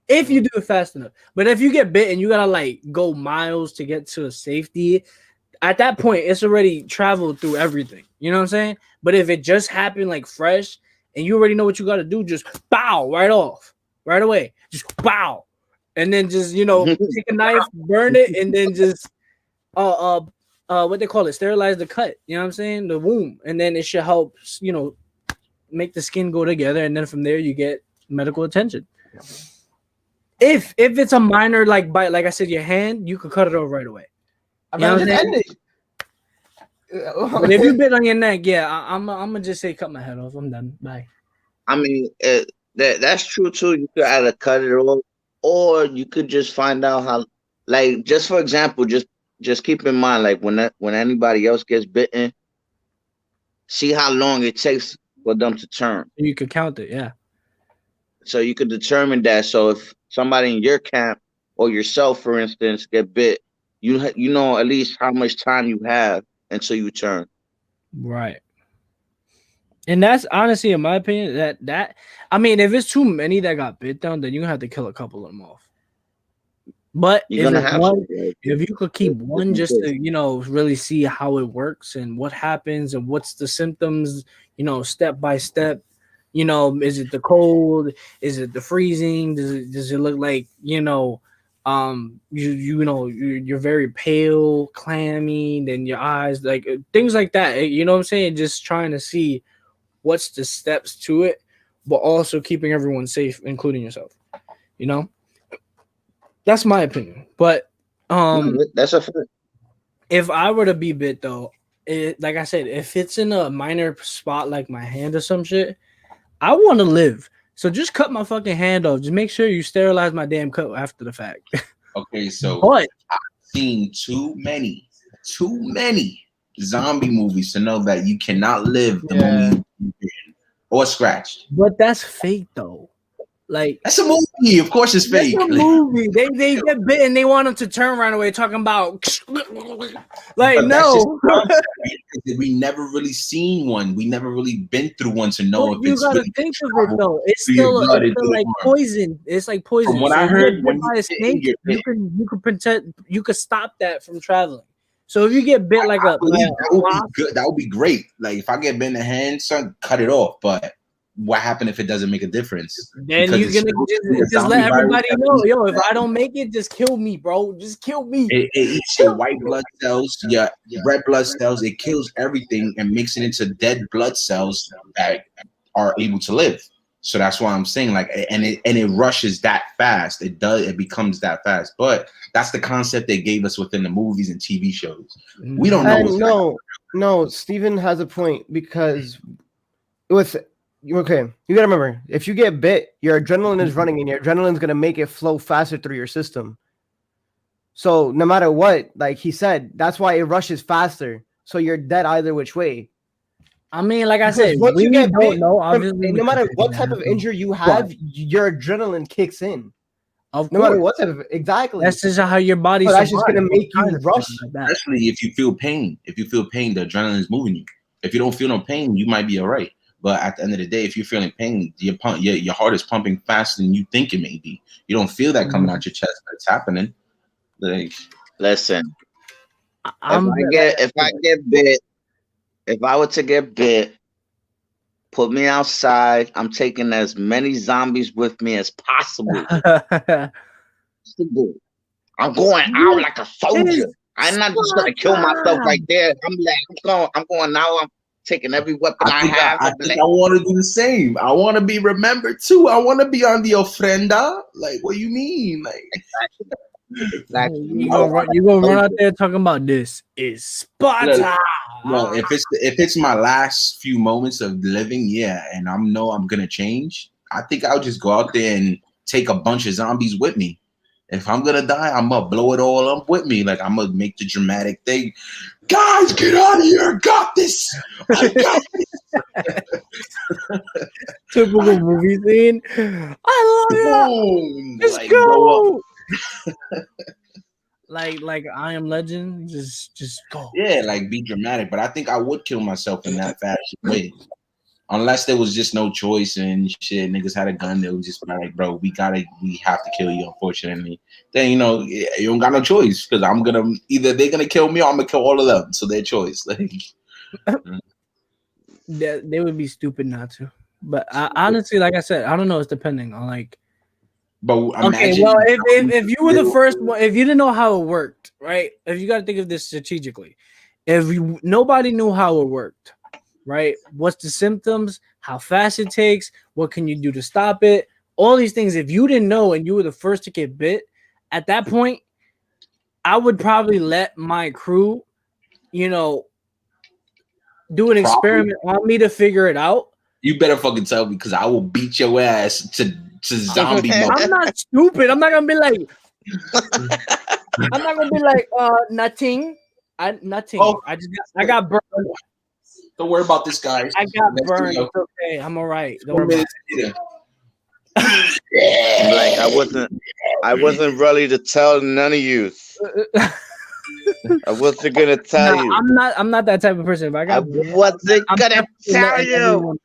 if you do it fast enough. But if you get bit and you gotta like go miles to get to a safety, at that point it's already traveled through everything. You know what I'm saying? But if it just happened like fresh and you already know what you got to do, just bow right off, right away. Just bow, and then just take a knife, burn it, and then just what they call it, sterilize the cut, you know what I'm saying, the wound, and then it should help make the skin go together, and then from there you get medical attention. If it's a minor like bite, like I said, your hand, you could cut it off right away. I mean, just end it. But if you bit on your neck, yeah, I'm gonna just say cut my head off. I'm done. Bye. I mean, that's true too. You could either cut it off, or you could just find out how. Like, just for example, just keep in mind, like when anybody else gets bitten, see how long it takes for them to turn. You could count it, yeah. So you could determine that. So if somebody in your camp or yourself, for instance, get bit, you know at least how much time you have until you turn. Right. And that's honestly, in my opinion, that I mean, if it's too many that got bit down, then you're gonna have to kill a couple of them off. But if you could keep one just to, really see how it works and what happens and what's the symptoms, step by step, is it the cold? Is it the freezing? Does it look like, you're very pale, clammy, then your eyes, like things like that. You know what I'm saying? Just trying to see what's the steps to it, but also keeping everyone safe, including yourself, That's my opinion, but that's a fact. If I were to be bit though, like I said, if it's in a minor spot like my hand or some shit, I want to live. So just cut my fucking hand off. Just make sure you sterilize my damn cut after the fact. Okay, so but I've seen too many zombie movies to know that you cannot live the moment you're bitten or scratched. But that's fake though. Like, that's a movie. Of course, it's fake. That's a movie. They get bit and they want them to turn right away, talking about like, but no. We never really seen one. We never really been through one to know if you it's gotta really think of it though. It's still like poison. It's like poison. From what I heard, when by a snake, you could stop that from traveling. So if you get bit like I a believe that would be good. That would be great. Like if I get bit in the hand, son, cut it off. But what happened if it doesn't make a difference? then Because you're it's gonna still a just zombie let virus everybody that know, eats yo, if I don't make it, just kill me, bro. Just kill me. it eats your white blood cells, your red blood cells. It kills everything and makes it into dead blood cells that are able to live. So that's why I'm saying, like, and it rushes that fast. It becomes that fast. But that's the concept they gave us within the movies and TV shows. We don't know. And no, Steven has a point because with okay, you gotta remember, if you get bit, your adrenaline is running and your adrenaline's gonna make it flow faster through your system. So no matter what, like he said, that's why it rushes faster. So you're dead either which way. I mean, like I Because said, once we you get don't bit, know. Obviously, no matter what because type of it injury you happens. have, your adrenaline kicks in. Of No matter course, what type of exactly. that's just how your body. So that's just gonna make you Kind of rush. like that. Especially if you feel pain. If you feel pain, the adrenaline is moving you. If you don't feel no pain, you might be all right. But at the end of the day, if you're feeling pain, your heart is pumping faster than you think it may be. You don't feel that coming out your chest, but it's happening. Like, Listen, if I'm I get bit, if I were to get bit, put me outside. I'm taking as many zombies with me as possible. I'm going out like a soldier. I'm not just gonna kill myself right there. I'm going now. I'm taking every weapon I have. I want to do the same. I want to be remembered too. I want to be on the ofrenda. Like, what do you mean? Like, you gonna run out there talking about this is Sparta. No, if it's my last few moments of living, yeah, and I'm gonna change. I think I'll just go out there and take a bunch of zombies with me. If I'm gonna die, I'm gonna blow it all up with me. Like I'm gonna make the dramatic thing. Guys, get out of here! I got this. I got this. Typical movie scene. I love it. Let's like, go. like I Am Legend. Just go. Yeah, like be dramatic. But I think I would kill myself in that fashion way. Unless there was just no choice and shit, niggas had a gun, they would just be like, bro, we have to kill you, unfortunately. Then, you don't got no choice because either they're going to kill me or I'm going to kill all of them. So their choice. Like, they would be stupid not to. But honestly, like I said, I don't know. It's depending on like. But okay, well, if you were the first one, if you didn't know how it worked, right? If you got to think of this strategically, nobody knew how it worked. Right? What's the symptoms? How fast it takes? What can you do to stop it? All these things. If you didn't know and you were the first to get bit, at that point, I would probably let my crew, do an experiment on me to figure it out. You better fucking tell me because I will beat your ass to zombie mode. I'm not stupid. I'm not gonna be like. I'm not gonna be like nothing. Nothing. Oh. I got burned. Don't worry about this, guys. I got burned. It's okay. I'm all right. Don't worry like I wasn't ready to tell none of you. I wasn't gonna tell you. I'm not that type of person. But I wasn't gonna tell you.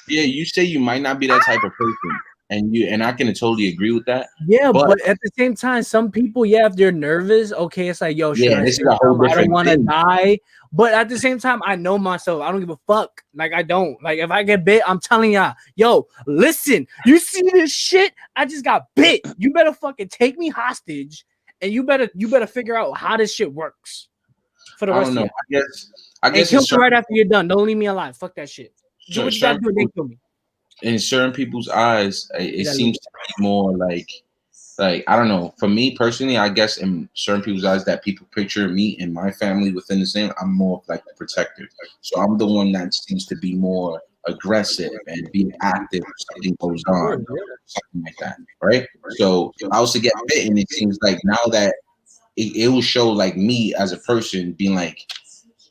Yeah, you say you might not be that type of person. And I can totally agree with that. Yeah, but at the same time, some people, if they're nervous, okay, it's like, yo, shit, this is a whole different I don't want to die. But at the same time, I know myself. I don't give a fuck. Like, I don't. Like, if I get bit, I'm telling y'all, yo, listen, you see this shit? I just got bit. You better fucking take me hostage, and you better figure out how this shit works for the rest of you. I guess kill me right after you're done. Don't leave me alive. Fuck that shit. Do what you gotta do, then kill me. In certain people's eyes, it seems to be more like I don't know. For me personally, I guess in certain people's eyes that people picture me and my family within the same, I'm more like the protector. So I'm the one that seems to be more aggressive and being active if something goes on, something like that, right? So if I was to get bitten, it seems like now that it will show like me as a person being like,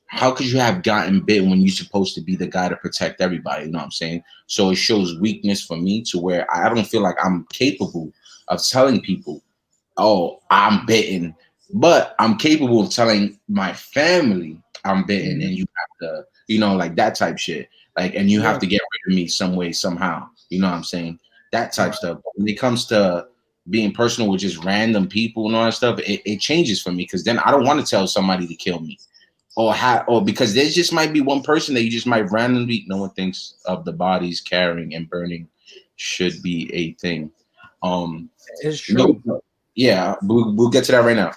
how could you have gotten bit when you're supposed to be the guy to protect everybody? You know what I'm saying? So it shows weakness for me to where I don't feel like I'm capable of telling people, oh, I'm bitten. But I'm capable of telling my family I'm bitten and you have to, like that type shit. Like, and you have to get rid of me some way, somehow. You know what I'm saying? That type stuff. But when it comes to being personal with just random people and all that stuff, it changes for me because then I don't want to tell somebody to kill me. Or because there just might be one person that you just might randomly, no one thinks of the bodies carrying and burning should be a thing. It's true. Yeah, we'll get to that right now.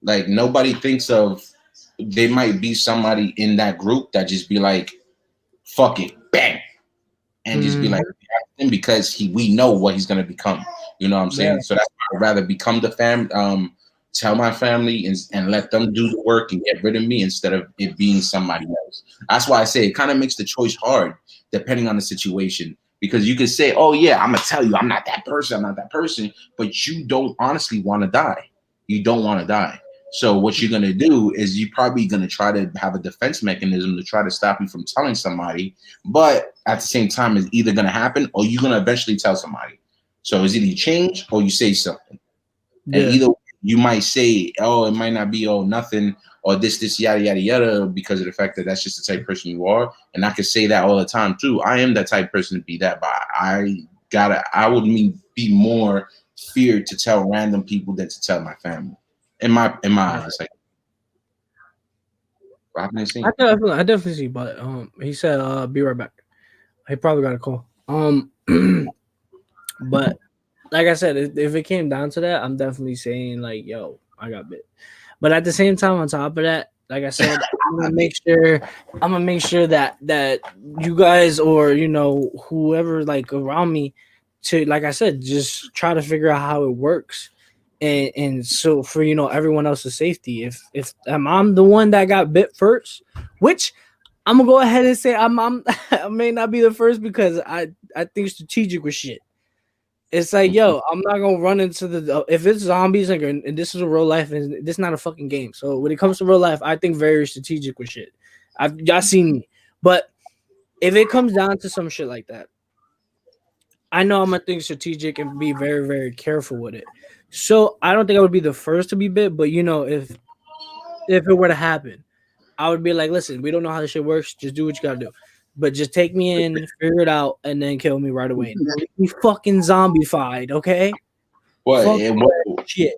Like nobody thinks of, there might be somebody in that group that just be like, fuck it, bang, and just be like, because we know what he's gonna become. You know what I'm saying? Yeah. So that's why I'd rather become the tell my family and let them do the work and get rid of me instead of it being somebody else. That's why I say it kind of makes the choice hard depending on the situation. Because you could say, oh yeah, I'm gonna tell you I'm not that person, but you don't honestly want to die. You don't want to die. So what you're gonna do is you're probably gonna try to have a defense mechanism to try to stop you from telling somebody, but at the same time, it's either gonna happen or you're gonna eventually tell somebody. So it's either you change or you say something. And either you might say, oh, it might not be nothing or this yada yada yada because of the fact that that's just the type of person you are. And I could say that all the time too. I am that type of person to be that, but I would be more feared to tell random people than to tell my family. In my eyes, like what happened to I definitely see, but he said be right back. He probably got a call. But like I said, if it came down to that, I'm definitely saying like, yo, I got bit. But at the same time, on top of that, like I said, I'm gonna make sure that you guys or whoever like around me to, like I said, just try to figure out how it works. And so for everyone else's safety, if I'm the one that got bit first, which I'm gonna go ahead and say I'm I may not be the first because I think strategic with shit. It's like, yo, I'm not gonna run into if it's zombies and this is a real life and this is not a fucking game. So when it comes to real life, I think very strategic with shit. Y'all seen me, but if it comes down to some shit like that, I know I'm gonna think strategic and be very, very careful with it. So I don't think I would be the first to be bit, but if it were to happen, I would be like, listen, we don't know how this shit works. Just do what you gotta do. But just take me in, figure it out, and then kill me right away. Don't leave me fucking zombified, okay? what? Shit.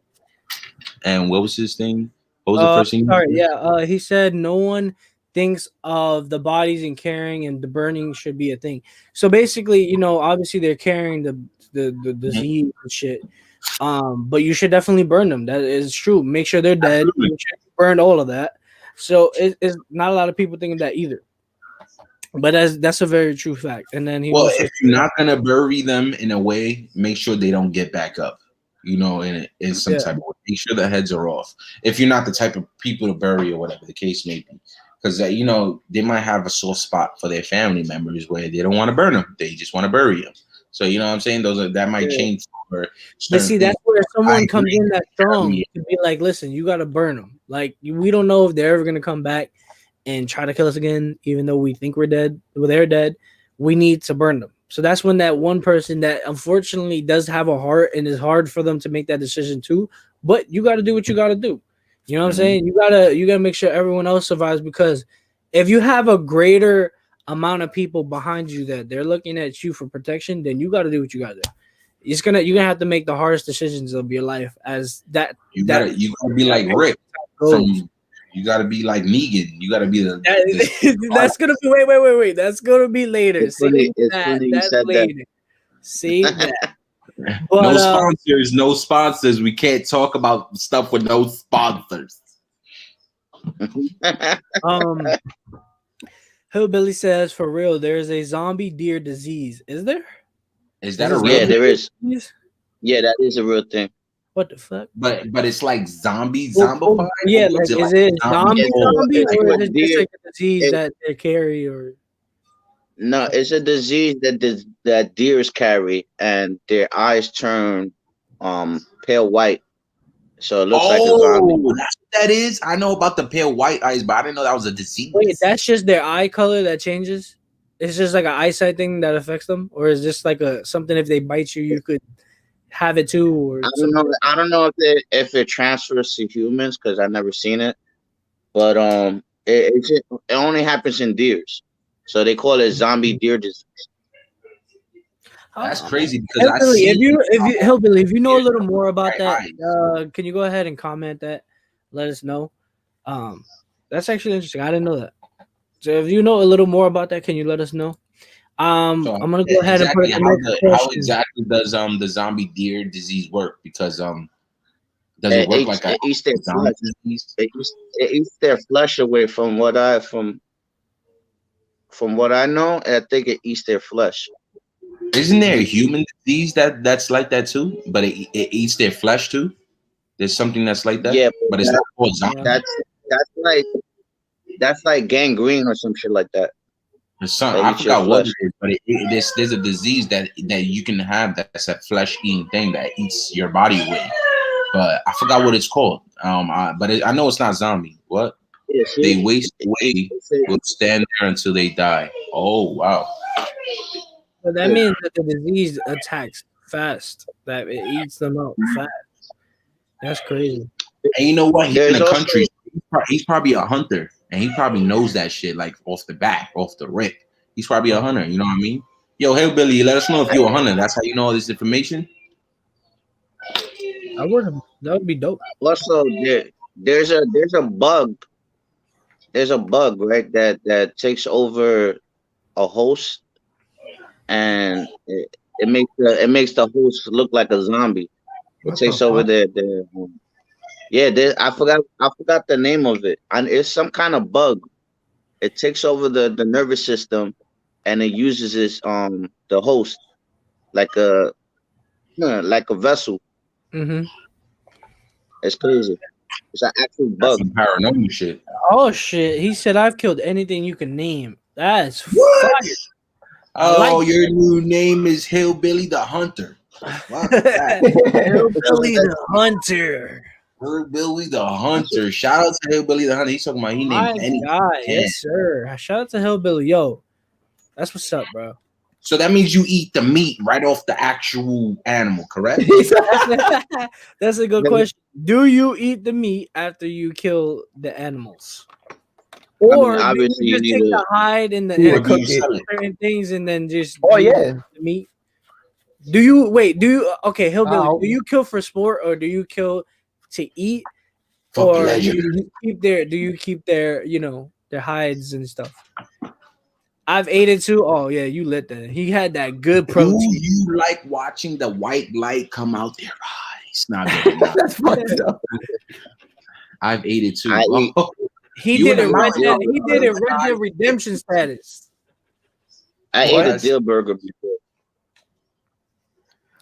And what was his thing? What was the first thing? Sorry, yeah. He said no one thinks of the bodies and carrying and the burning should be a thing. So basically, obviously they're carrying the disease and shit. But you should definitely burn them. That is true. Make sure they're dead. You should burn all of that. So it's not a lot of people thinking that either. But that's a very true fact. And then if you're not gonna bury them in a way, make sure they don't get back up. In some type of way. Make sure the heads are off. If you're not the type of people to bury or whatever the case may be, because they might have a soft spot for their family members where they don't want to burn them. They just want to bury them. So you know what I'm saying? That might change. But see, that's where someone comes in that strong to be like, listen, you got to burn them. Like we don't know if they're ever gonna come back and try to kill us again, even though we think we're dead. Well, they're dead. We need to burn them. So that's when that one person that unfortunately does have a heart and is hard for them to make that decision too. But you got to do what you got to do. You know what I'm saying? You gotta make sure everyone else survives, because if you have a greater amount of people behind you that they're looking at you for protection, then you got to do what you got to do. You're gonna have to make the hardest decisions of your life. As that you gotta be like Rick. You gotta be like Negan. You gotta be that's gonna be wait. That's gonna be later. Save that later. Save that. But, no sponsors. We can't talk about stuff with no sponsors. Hillbilly says, for real, there's a zombie deer disease. Is there? Is that a real? Yeah, there is. Yeah, that is a real thing. What the fuck? But it's like zombified. Yeah, like, is it zombie or is it just like a disease that they carry or? No, it's a disease that deers carry, and their eyes turn pale white, so it looks like a zombie. That's what that is. I know about the pale white eyes, but I didn't know that was a disease. Wait, that's just their eye color that changes? It's just like an eyesight thing that affects them, or is this like something if they bite you could have it too? Or I don't know if it transfers to humans, because I've never seen it, but it only happens in deers, so they call it zombie deer disease. That's crazy because I Hillbilly, see Hillbilly, if you know a little more about Right, that, eyes. can you go ahead and comment that? Let us know. That's actually interesting. I didn't know that. So if you know a little more about that, can you let us know? So I'm gonna go ahead and put exactly the how next the how question. exactly does the zombie deer disease work? Because does it It work eats, like a it eats their zombie flesh. disease? It eats their flesh away from what I know. I think it eats their flesh. Isn't there a human disease that's like that too? But it eats their flesh too. There's something that's like that, Yeah, but but it's not called zombie. that's like that's like gangrene or some shit like that. There's some, That I eats your forgot what flesh. it is, but there's a disease that you can have that's a flesh eating thing that eats your body away. But I forgot what it's called. I know it's not zombie. What? Yeah, They see, waste away, will stand there until they die. Oh wow! But that means that the disease attacks fast. That it eats them out fast. That's crazy. And you know what? He's in there's the also country. He's probably a hunter, and he probably knows that shit like off the bat, off the rip. He's probably a hunter. You know what I mean? Yo, hey Billy, let us know if you're a hunter. That's how you know all this information. I would. That would be dope. there's a bug. There's a bug, right, that takes over a host, and it makes the host look like a zombie. It What the takes over fuck? their yeah. I forgot the name of it, and it's some kind of bug. It takes over the nervous system, and it uses the host like a vessel. Mm-hmm. It's crazy. It's an actual That's bug. some paranormal shit. Oh shit! He said I've killed anything you can name. That's What? fire. I Oh, like your new name is Hillbilly the Hunter. Fuck that. Hillbilly the Hunter. Hillbilly the Hunter. Shout out to Hillbilly the Hunter. He's talking about he named My anything God, he can. yes sir. Shout out to Hillbilly, yo. That's what's up, bro. So that means you eat the meat right off the actual animal, correct? That's a good question. Do you eat the meat after you kill the animals, I mean, or do obviously you you just need take to. the hide and You Or the need do to you cook it. sell it? certain things and then just Oh use yeah. the meat? Do you wait? Do you okay, Hillbilly? Ow. Do you kill for sport or do you kill to eat, For or pleasure. you keep their? Do you keep their their hides and stuff? I've ate it too. Oh yeah, you lit that. He had that good Do protein. you like watching the white light come out their eyes? Not good enough. That's fucked up. I've ate it too. I eat. Oh, He you did in it the Red mountain? Dead. He did it Red Dead Redemption status. I ate a What? deal burger before.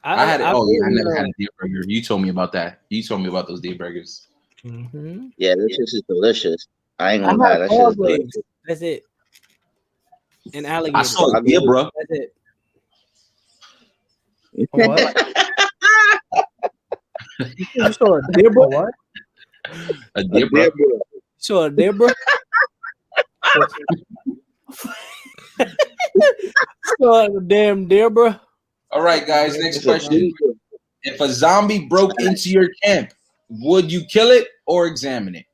I had it. I've Oh yeah, I eaten, never had a deer burger. You told me about that. You told me about those deer burgers. mhm. Yeah, this shit is delicious. I ain't I gonna lie, had that shit is frog delicious. legs. That's it. And I alligator. saw a deer, bro. That's it. What? You saw a deer, bro? What? A A deer, bro. deal burger. You saw a deer, bro? Saw a damn deer, bro? All right, guys. Next It's a question. deal burger. If a zombie broke into your camp, would you kill it or examine it?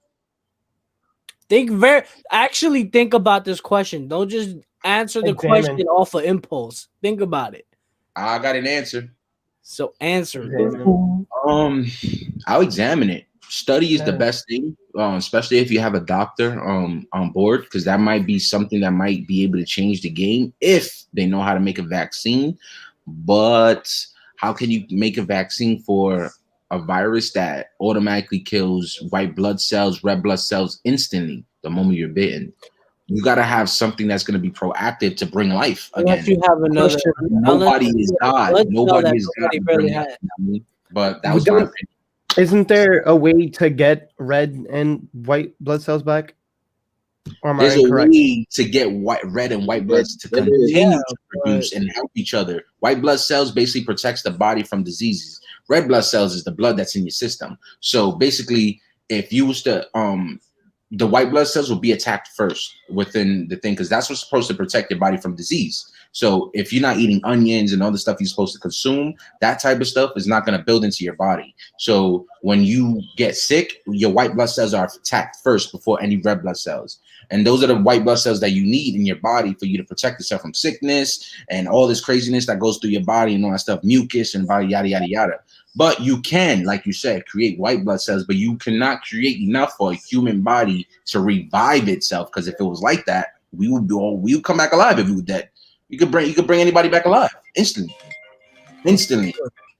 Actually think about this question. Don't just answer the Examine. question off of impulse. Think about it. I got an answer. So answer it. Examine. I'll examine it. Study is the Yeah. best thing, especially if you have a doctor on board, because that might be something that might be able to change the game if they know how to make a vaccine. But how can you make a vaccine for a virus that automatically kills white blood cells, red blood cells instantly the moment you're bitten? You got to have something that's going to be proactive to bring life Unless again. you have another. Nobody is God. Nobody is God. Nobody really had. But that was my opinion. Isn't there a way to get red and white blood cells back? Or am I There's a incorrect? way to get red and white bloods to There is. continue Yeah, to produce and help each other. White blood cells basically protects the body from diseases. Red blood cells is the blood that's in your system. So basically, if you was to the white blood cells will be attacked first. within the thing, because that's what's supposed to protect your body from disease. So if you're not eating onions and all the stuff you're supposed to consume, that type of stuff is not going to build into your body. So when you get sick, your white blood cells are attacked first before any red blood cells. And those are the white blood cells that you need in your body for you to protect yourself from sickness and all this craziness that goes through your body and all that stuff, mucus and body, yada, yada, yada. But you can, like you said, create white blood cells, but you cannot create enough for a human body to revive itself. Because if it was like that, we would come back alive if we were dead. You could bring anybody back alive instantly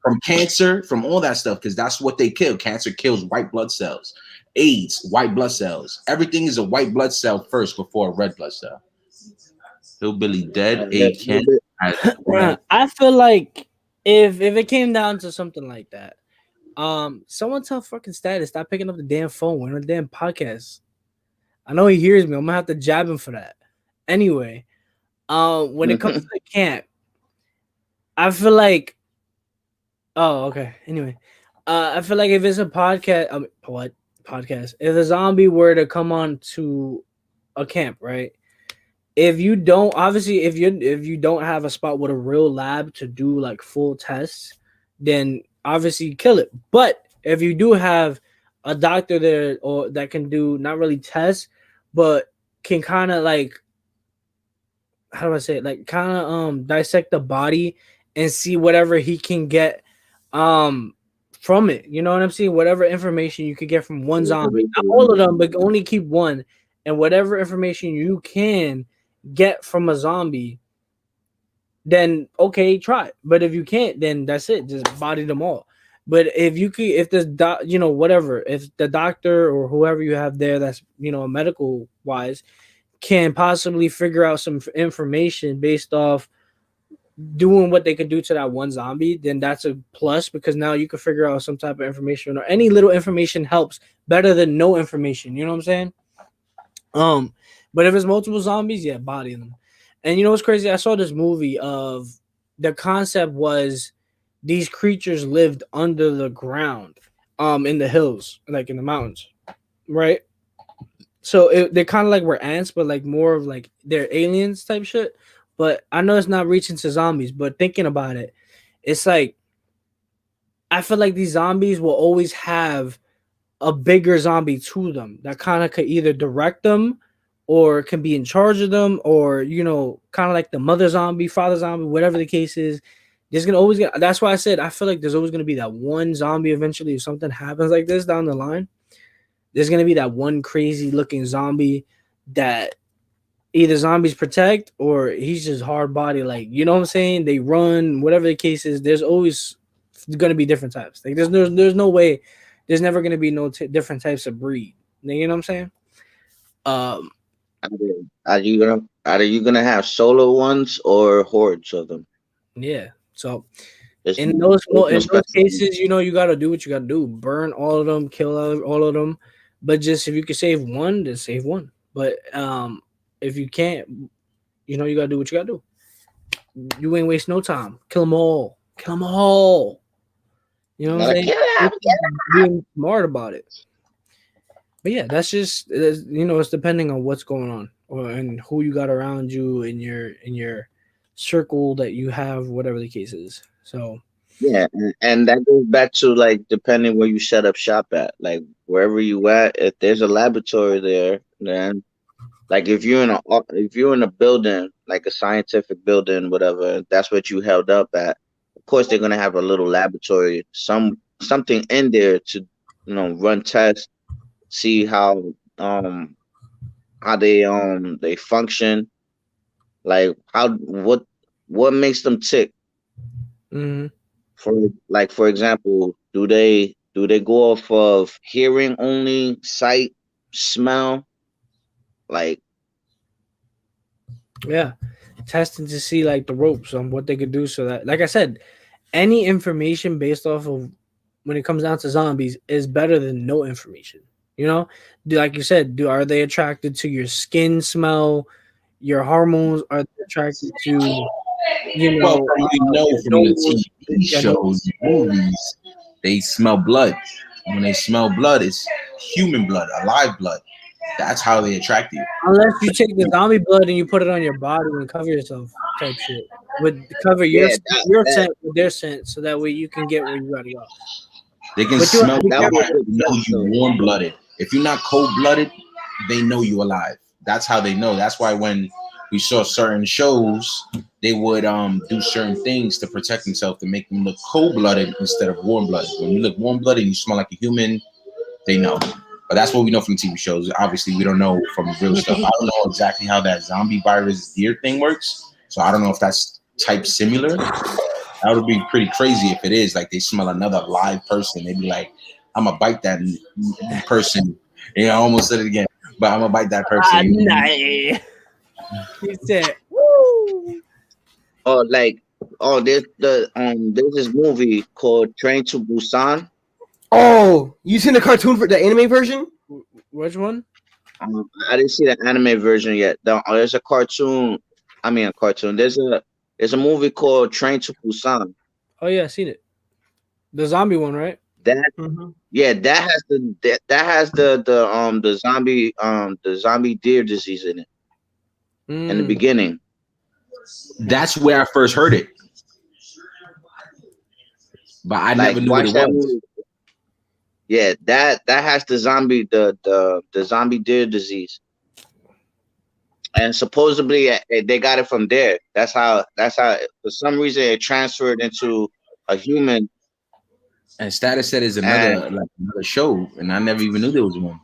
from cancer, from all that stuff, because that's what they kill. Cancer kills white blood cells. AIDS, white blood cells. Everything is a white blood cell first before a red blood cell. Hillbilly dead. I feel like if it came down to something like that, someone tell fucking Status stop picking up the damn phone. We're on a damn podcast. I know he hears me. I'm gonna have to jab him for that. Anyway, when it comes to the camp, I feel like, oh, okay. Anyway, I feel like if it's a podcast, what podcast? If a zombie were to come on to a camp, right? If you don't, obviously, if you don't have a spot with a real lab to do like full tests, then obviously kill it. But if you do have a doctor there or that can do not really tests, but can kind of like, how do I say it? Like kind of dissect the body and see whatever he can get from it. You know what I'm saying? Whatever information you could get from one zombie, not all of them, but only keep one. And whatever information you can get from a zombie, then okay, try it. But if you can't, then that's it. Just body them all. But if you could, if this whatever, if the doctor or whoever you have there that's medical wise can possibly figure out some information based off doing what they could do to that one zombie, then that's a plus, because now you can figure out some type of information, or any little information helps better than no information. You know what I'm saying? But if it's multiple zombies, yeah, body them. And you know what's crazy? I saw this movie of the concept was these creatures lived under the ground, in the hills, like in the mountains, right? So they're kind of like we're ants, but like more of like they're aliens type shit. But I know it's not reaching to zombies, but thinking about it, it's like I feel like these zombies will always have a bigger zombie to them that kind of could either direct them or can be in charge of them, or kind of like the mother zombie, father zombie, whatever the case is. There's gonna always get. That's why I said I feel like there's always gonna be that one zombie eventually. If something happens like this down the line, there's gonna be that one crazy looking zombie that either zombies protect or he's just hard body. Like, you know what I'm saying? They run, whatever the case is. There's always gonna be different types. Like there's no way. There's never gonna be no different types of breed. You know what I'm saying? Are you gonna have solo ones or hordes of them? Yeah. So in those cases, you gotta do what you gotta do. Burn all of them, kill all of them. But just if you can save one, then save one. But if you can't, you gotta do what you gotta do. You ain't waste no time. Kill them all. Kill them all. You know what I'm saying? Being smart about it. But yeah, that's just it's depending on what's going on and who you got around you in your circle that you have, whatever the case is. So yeah, and that goes back to like depending where you set up shop at, like wherever you at. If there's a laboratory there, then like if you're in a building, like a scientific building, whatever, that's what you held up at. Of course, they're gonna have a little laboratory, something in there to run tests, see how they function, like what makes them tick. Mm-hmm. For example, do they go off of hearing only, sight, smell? Like, yeah, testing to see like the ropes on what they could do, so that, like I said, any information based off of when it comes down to zombies is better than no information. Like you said, are they attracted to your skin smell, your hormones? Are they attracted to from the TV shows, movies, they smell blood. When they smell blood, it's human blood, alive blood. That's how they attract you. Unless you take the zombie blood and you put it on your body and cover yourself, type shit. Cover your scent with their scent, so that way you can get where you gotta go. They can But you smell have to be you. careful. They know you warm blooded. If you're not cold blooded, they know you alive. That's how they know. That's why when we saw certain shows, they would do certain things to protect themselves to make them look cold blooded instead of warm blooded. When you look warm blooded, you smell like a human. They know. But that's what we know from TV shows. Obviously, we don't know from real stuff. I don't know exactly how that zombie virus deer thing works. So I don't know if that's type similar. That would be pretty crazy if it is. Like they smell another live person. They'd be like, I'm going to bite that person. I almost said it again. But I'm going to bite that person. He said, woo. There's this movie called Train to Busan. Oh, you seen the cartoon for the anime version? Which one? I didn't see the anime version yet. There's a cartoon. There's a movie called Train to Busan. Oh yeah, I seen it. The zombie one, right? That has the zombie deer disease in it in the beginning. That's where I first heard it, but I never knew what it was. Movie. Yeah, that has the zombie deer disease, and supposedly they got it from there. That's how for some reason it transferred into a human. And Status said it's another show, and I never even knew there was one.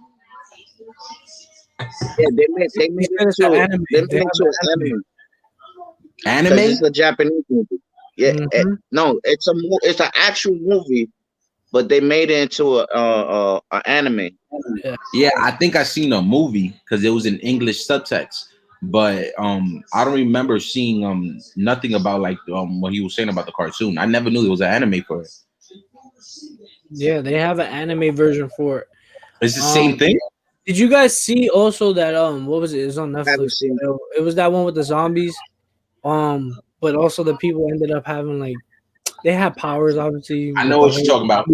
Yeah, they made it into anime. Anime? It's a Japanese movie. Yeah, it's an actual movie, but they made it into a anime. Yeah, I think I seen a movie because it was in English subtext, but I don't remember seeing nothing about like what he was saying about the cartoon. I never knew there was an anime for it. Yeah, they have an anime version for it. It's the same thing. Did you guys see also that what was it? It was on Netflix. It was that one with the zombies. But also the people ended up having like they had powers, obviously. I know what you're talking about.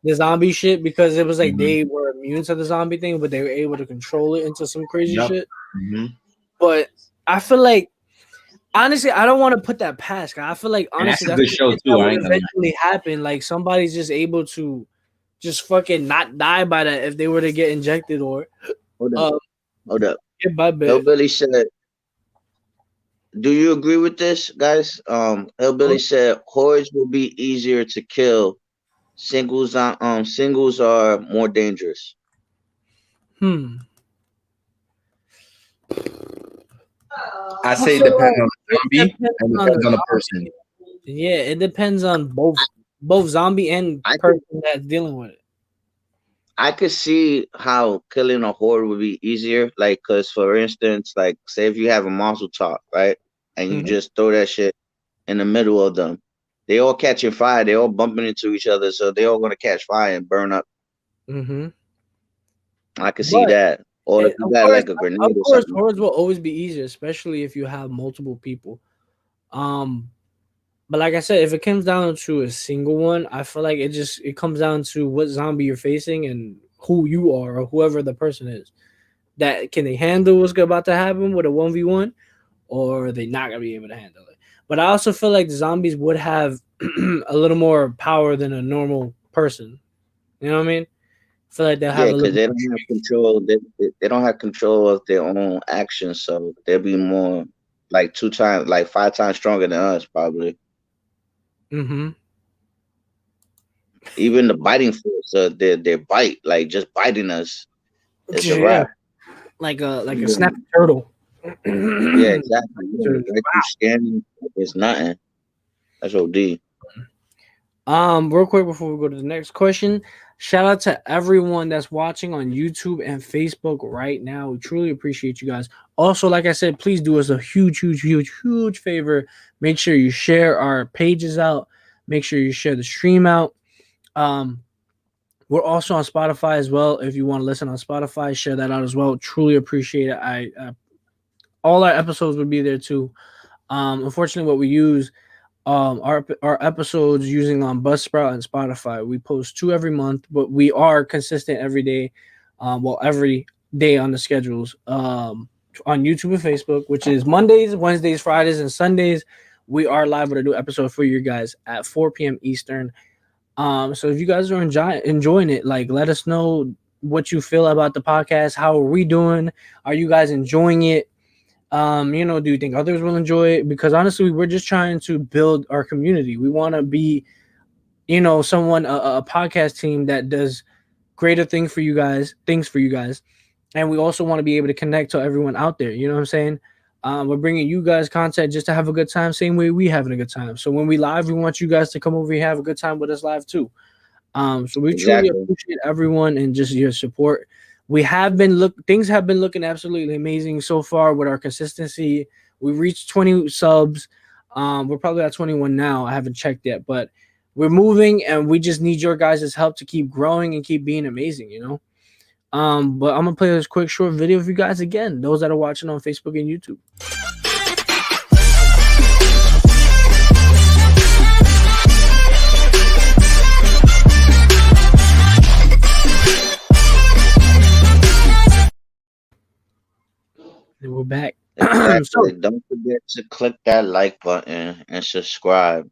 The zombie shit, because it was like they were immune to the zombie thing, but they were able to control it into some crazy shit. But I feel like honestly, I don't want to put that past. I feel like honestly that's a good show too. That would eventually happen. Like somebody's just able to just fucking not die by that if they were to get injected or hold up. Get by bed. Hillbilly said, do you agree with this, guys? Hillbilly said hordes will be easier to kill. Singles are more dangerous. I say it depends on the zombie and depends on the person. Yeah, it depends on both zombie and person that's dealing with it. I could see how killing a horde would be easier, like, because for instance, like, say if you have a Mazel Tov, right, and you just throw that shit in the middle of them, they all catching fire, they all bumping into each other, so they all gonna catch fire and burn up. I could see that. Or if you got like a grenade. Of course, hordes will always be easier, especially if you have multiple people. But like I said, if it comes down to a single one, I feel like it comes down to what zombie you're facing and who you are or whoever the person is. That can they handle what's about to happen with a 1v1, or are they not gonna be able to handle it? But I also feel like the zombies would have a little more power than a normal person. You know what I mean? I feel like they'll have because they don't have control. They don't have control of their own actions, so they'll be more like 5 times stronger than us, probably. Even the biting force, their bite, like just biting us, it's a wrap. Like a snappy turtle. Yeah, exactly. It's nothing. That's OD. Real quick before we go to the next question, shout out to everyone that's watching on YouTube and Facebook right now. We truly appreciate you guys. Also, like I said, please do us a huge favor. Make sure you share our pages out. Make sure you share the stream out. We're also on Spotify as well. If you want to listen on Spotify, share that out as well. Truly appreciate it. I all our episodes would be there too. Unfortunately, what we use our episodes using on Buzzsprout and Spotify. We post 2 every month, but we are consistent every day. Every day on the schedules on YouTube and Facebook, which is Mondays, Wednesdays, Fridays, and Sundays. We are live with a new episode for you guys at 4 p.m. Eastern. So if you guys are enjoying it, like, let us know what you feel about the podcast. How are we doing? Are you guys enjoying it? Do you think others will enjoy it? Because honestly, we're just trying to build our community. We want to be, a podcast team that does greater things for you guys. And we also want to be able to connect to everyone out there. You know what I'm saying? We're bringing you guys content just to have a good time, same way we having a good time. So when we live, we want you guys to come over here have a good time with us live too. So we truly Exactly. appreciate everyone and just your support. We have been things have been looking absolutely amazing so far with our consistency. We reached 20 subs. We're probably at 21 now. I haven't checked yet, but we're moving and we just need your guys' help to keep growing and keep being amazing, But I'm gonna play this quick short video for you guys again, those that are watching on Facebook and YouTube. And we're back. Exactly. Don't forget to click that like button and subscribe.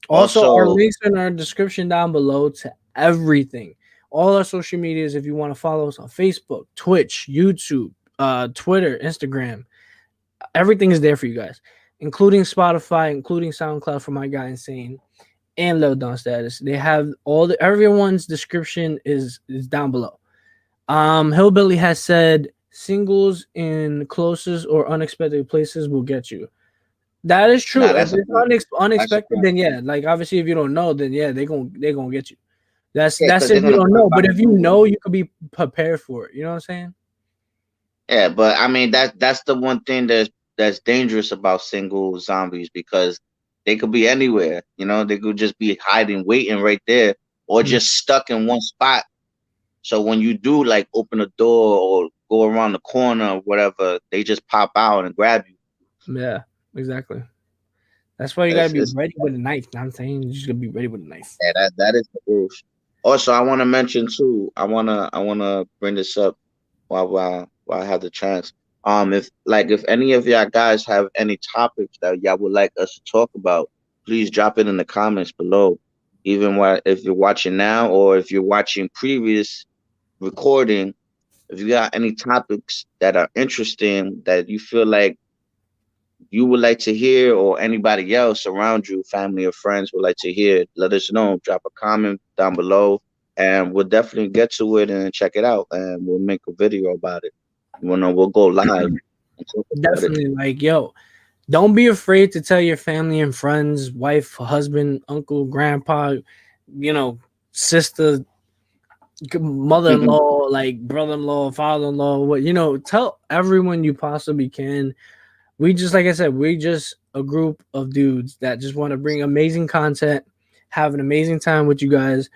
Also, our Also, links in our description down below to everything. All our social medias, if you want to follow us on Facebook, Twitch, YouTube, Twitter, Instagram, everything is there for you guys, including Spotify, including SoundCloud for my guy Insane and Lil Don Status. They have everyone's description is down below. Hillbilly has said singles in closest or unexpected places will get you. That is true. nah, If that's a it's fact. That's a unexpected, fact. then yeah, like obviously if you don't know, then yeah, they gonna get you. That's Yeah, that's because if they're you gonna don't pop know. out But of if you nowhere. know, you could be prepared for it. You know what I'm saying? Yeah, but I mean that's the one thing that's dangerous about single zombies because they could be anywhere. They could just be hiding, waiting right there, or Mm. just stuck in one spot. So when you do like open a door or go around the corner or whatever, they just pop out and grab you. Yeah, exactly. That's why you gotta It's, be it's ready with a knife. You know what I'm saying? You just gotta be ready with a knife. yeah, that is the rules. Also, I want to mention too. I wanna bring this up while I have the chance. If any of y'all guys have any topics that y'all would like us to talk about, please drop it in the comments below. Even if you're watching now or if you're watching previous recording, if you got any topics that are interesting that you feel like you would like to hear or anybody else around you, family or friends would like to hear, let us know. Drop a comment down below and we'll definitely get to it and check it out and we'll make a video about it. We'll go live and talk about it. Definitely, like, yo, don't be afraid to tell your family and friends, wife, husband, uncle, grandpa, you know, sister, mother-in-law, like brother-in-law, father-in-law, tell everyone you possibly can. We just, like I said, we just a group of dudes that just want to bring amazing content, have an amazing time with you guys,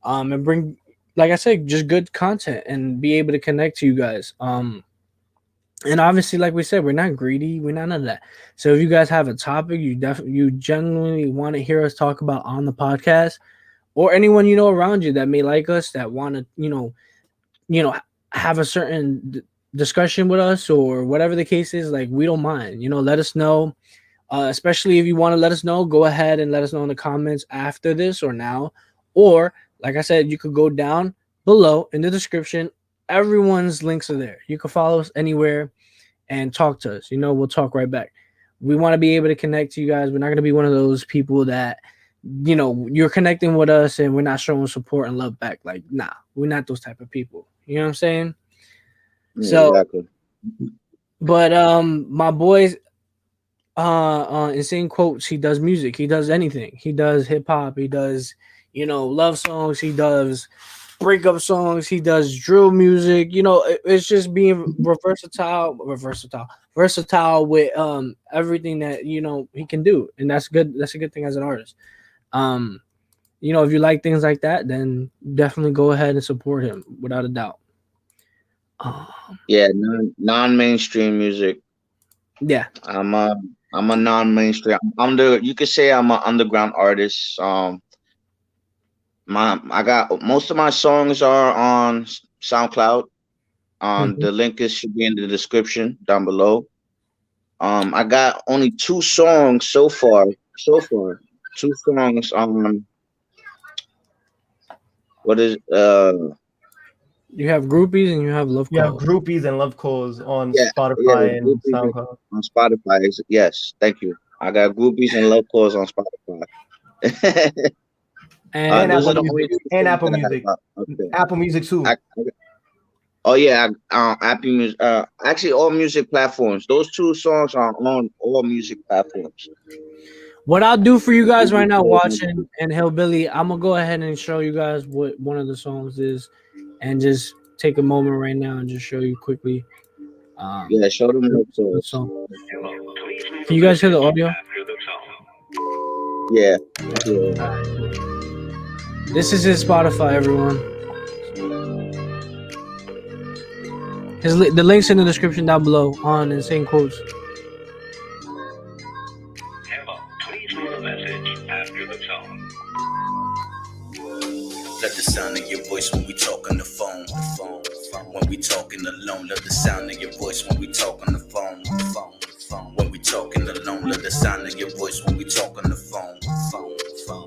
and bring, like I said, just good content and be able to connect to you guys. And obviously, like we said, we're not greedy, we're not none of that. So if you guys have a topic you genuinely want to hear us talk about on the podcast, or anyone around you that may like us, that want to have a certain discussion with us or whatever the case is, like, we don't mind. Let us know. Especially if you want to let us know, go ahead and let us know in the comments after this or now. Or, like I said, you could go down below in the description. Everyone's links are there. You can follow us anywhere and talk to us. We'll talk right back. We want to be able to connect to you guys. We're not going to be one of those people that, you're connecting with us and we're not showing support and love back. Like, nah, we're not those type of people. You know what I'm saying? Yeah, So, exactly. but my boys, Insane Quotes, he does music, he does anything, he does hip-hop, he does love songs, he does breakup songs, he does drill music. It's just being versatile with everything that he can do, and that's good. That's a good thing as an artist. um if you like things like that, then definitely go ahead and support him without a doubt. um, Yeah, non-mainstream music. yeah. I'm a non-mainstream. You could say I'm an underground artist. I got most of my songs are on SoundCloud. The link should be in the description down below. I got only 2 songs so far. Two songs. What is You have groupies and you have love You have calls. groupies and love calls on yeah, Spotify and groupies SoundCloud. on Spotify? Yes, thank you. I got groupies and love calls on Spotify. And Those Apple are the Music. only 2 And songs Apple that I Music. have up there. Apple Music too. Oh yeah, Apple Music. Actually, all music platforms. Those 2 songs are on all music platforms. what I'll do for you guys right now watching and Hillbilly, I'm gonna go ahead and show you guys what one of the songs is and just take a moment right now and just show you quickly. Yeah, show them love The calls. song. Can you guys hear the audio? Yeah. This is his Spotify, everyone. The link's in the description down below on Insane Quotes. Hello, please leave a message after the tone. Let the sound of your voice when we talk on the phone. When we talking alone, let the sound of your voice when we talk on the phone. When we talking alone, let the sound of your voice when we talk on the phone.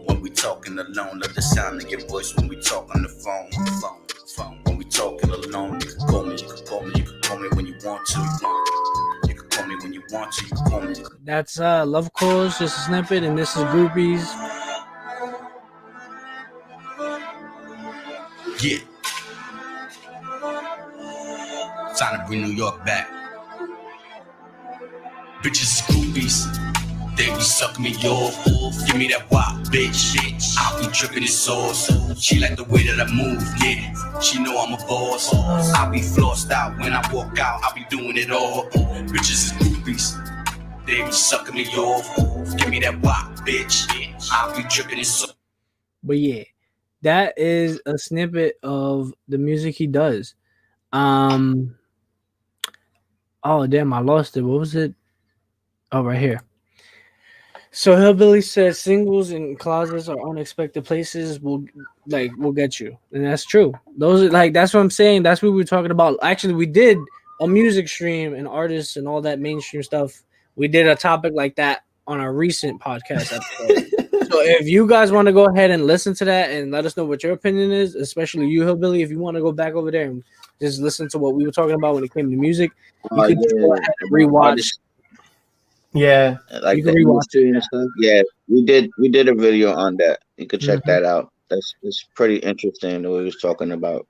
When we talking alone, let the sound of your voice when we talk on the phone. When we talking alone, you can call me, you can call me, you can call me when you want to. You can call me when you want to, you can call me. That's Love Calls, just a snippet, and this is Groupies. Yeah. Time to bring New York back. Bitches is groupies. They be sucking me off. Give me that wop, bitch. I be tripping this sauce. She like the way that I move, yeah. She know I'm a boss. I be flossed out when I walk out. I be doing it all. Bitches is groupies. They be sucking me off. Give me that wop, bitch. I be tripping this sauce. But yeah, that is a snippet of the music he does. Oh damn, I lost it. What was it? Oh, right here. So Hillbilly says singles and closets are unexpected places will get you. And that's true. Those are that's what I'm saying. That's what we were talking about. Actually, we did a music stream and artists and all that mainstream stuff. We did a topic like that on our recent podcast episode. So if you guys want to go ahead and listen to that and let us know what your opinion is, especially you, Hillbilly, if you want to go back over there and just listen to what we were talking about when it came to music, you can just go ahead and rewatch. Yeah. Like You the can rewatch industry and stuff. Yeah, we did a video on that. You could check that out. It's pretty interesting what we was talking about.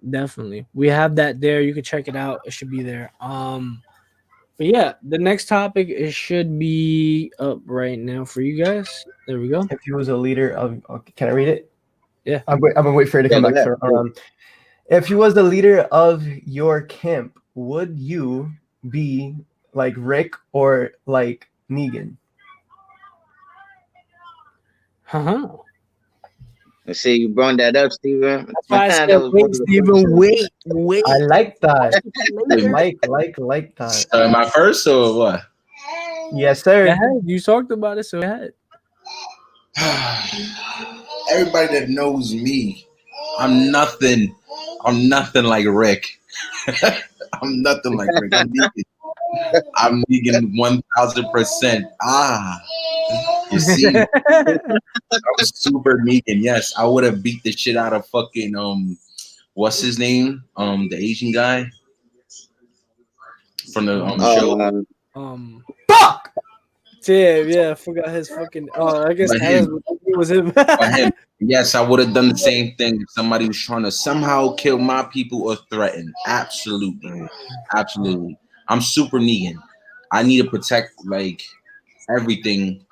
Definitely. We have that there. You can check it out. It should be there. But yeah, the next topic should be up right now for you guys. There we go. If he was a leader of, can I read it? Yeah. I'm gonna wait for you to come back. Sir. If he was the leader of your camp, would you be like Rick or like Negan? Let's see, you brought that up, Steven. That's why I said, wait, Steven, wait. I like that. like that. Am I first or what? Yes, sir. Go ahead. You talked about it, so go ahead. Everybody that knows me, I'm nothing like Rick. I'm nothing like Rick. I'm vegan 1,000%. You see, I'm super vegan. Yes, I would have beat the shit out of fucking what's his name? The Asian guy from the show. Fuck. Damn, yeah, I forgot his fucking. Oh, I guess it was him. Him. Yes, I would have done the same thing if somebody was trying to somehow kill my people or threaten. Absolutely. I'm super Negan. I need to protect like everything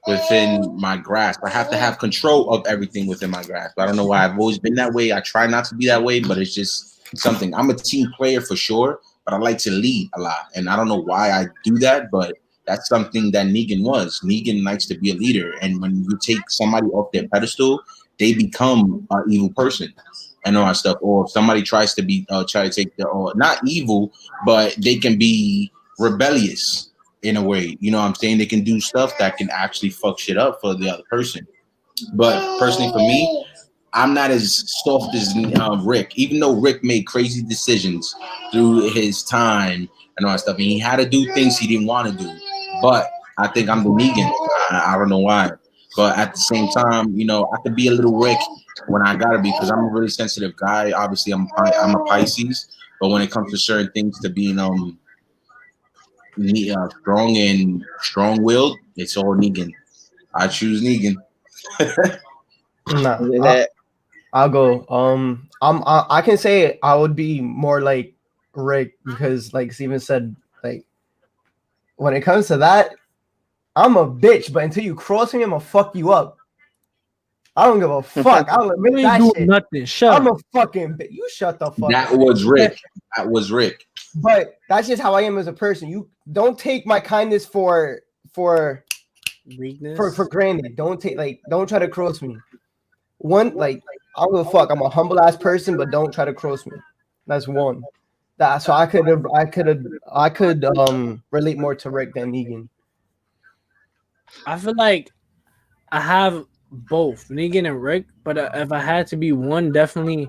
within my grasp. I have to have control of everything within my grasp. I don't know why I've always been that way. I try not to be that way, but it's just something. I'm a team player for sure, but I like to lead a lot. And I don't know why I do that, but that's something that Negan was. Negan likes to be a leader. And when you take somebody off their pedestal, they become an evil person and all that stuff. Or if somebody tries to be, try to take the, or not evil, but they can be rebellious in a way. You know what I'm saying? They can do stuff that can actually fuck shit up for the other person. But personally for me, I'm not as soft as Rick, even though Rick made crazy decisions through his time and all that stuff, and he had to do things he didn't want to do. But I think I'm the Negan. I don't know why, but at the same time, you know, I could be a little Rick when I gotta be, because I'm a really sensitive guy. Obviously, I'm a Pisces, but when it comes to certain things, to being strong and strong-willed, it's all Negan. I choose Negan. Nah, That I'll go. I can say I would be more like Rick because, like Steven said, like when it comes to that, I'm a bitch. But until you cross me, I'm gonna fuck you up. I don't give a fuck. I'll You admit ain't that doing shit. nothing. Shut I'm up. a fucking bitch. You shut the fuck That up. was Rick. That was Rick. But that's just how I am as a person. You don't take my kindness for Weakness. granted. Don't try to cross me. I don't give a fuck. I'm a humble ass person, but don't try to cross me. That's one. So I could relate more to Rick than Negan. I feel like I have both Negan and Rick, but if I had to be one, definitely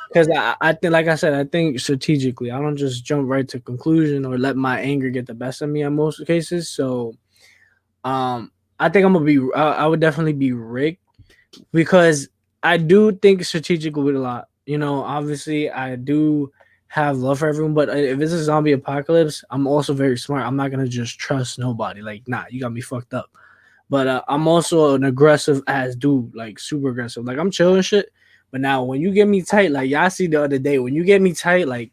because I think, like I said, I think strategically. I don't just jump right to conclusion or let my anger get the best of me in most cases. So, I think I'm gonna be. I would definitely be Rick because I do think strategically with a lot. You know, obviously, I do have love for everyone, but if it's a zombie apocalypse, I'm also very smart. I'm not gonna just trust nobody. Like, nah, you got me fucked up. But I'm also an aggressive ass dude, like super aggressive. Like I'm chilling shit. But now when you get me tight, like y'all see the other day, when you get me tight, like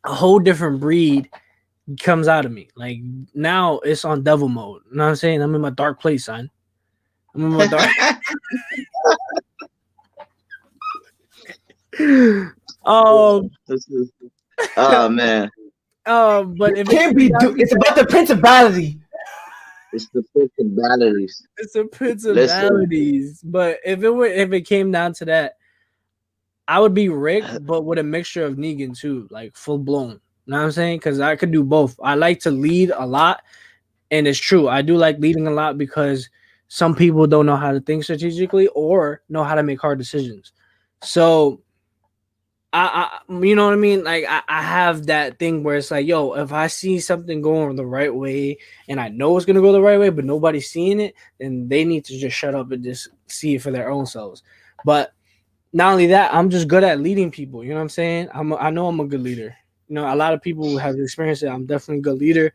a whole different breed comes out of me. Like now it's on devil mode. You know what I'm saying? I'm in my dark place, son. I'm in my dark. this is, oh man, But if it Can't be. It's about the principality. it's the principalities. it's a principalities. But if it came down to that, I would be Rick, but with a mixture of Negan too, like full blown. You know what I'm saying? Because I could do both. I like to lead a lot, and it's true. I do like leading a lot because some people don't know how to think strategically or know how to make hard decisions. So I you know what I mean? Like I have that thing where it's like, yo, if I see something going the right way and I know it's gonna go the right way, but nobody's seeing it, then they need to just shut up and just see it for their own selves. But not only that, I'm just good at leading people. You know what I'm saying? I know I'm a good leader. You know, a lot of people have experienced it. I'm definitely a good leader.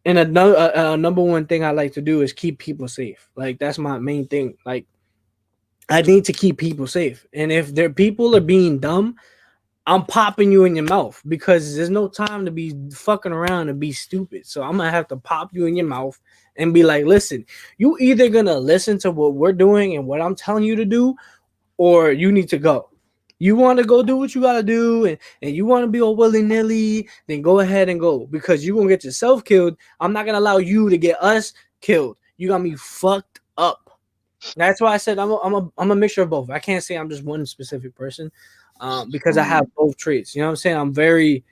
And another number one thing I like to do is keep people safe. Like that's my main thing. Like I need to keep people safe. And if their people are being dumb, I'm popping you in your mouth because there's no time to be fucking around and be stupid. So I'm gonna have to pop you in your mouth and be like, listen, you either gonna listen to what we're doing and what I'm telling you to do, or you need to go. You want to go do what you gotta do, and you want to be all willy-nilly, then go ahead and go because you're gonna get yourself killed. I'm not gonna allow you to get us killed. You got me fucked up. That's why I said I'm a mixture of both. I can't say I'm just one specific person, because I have both traits. You know what I'm saying? I'm very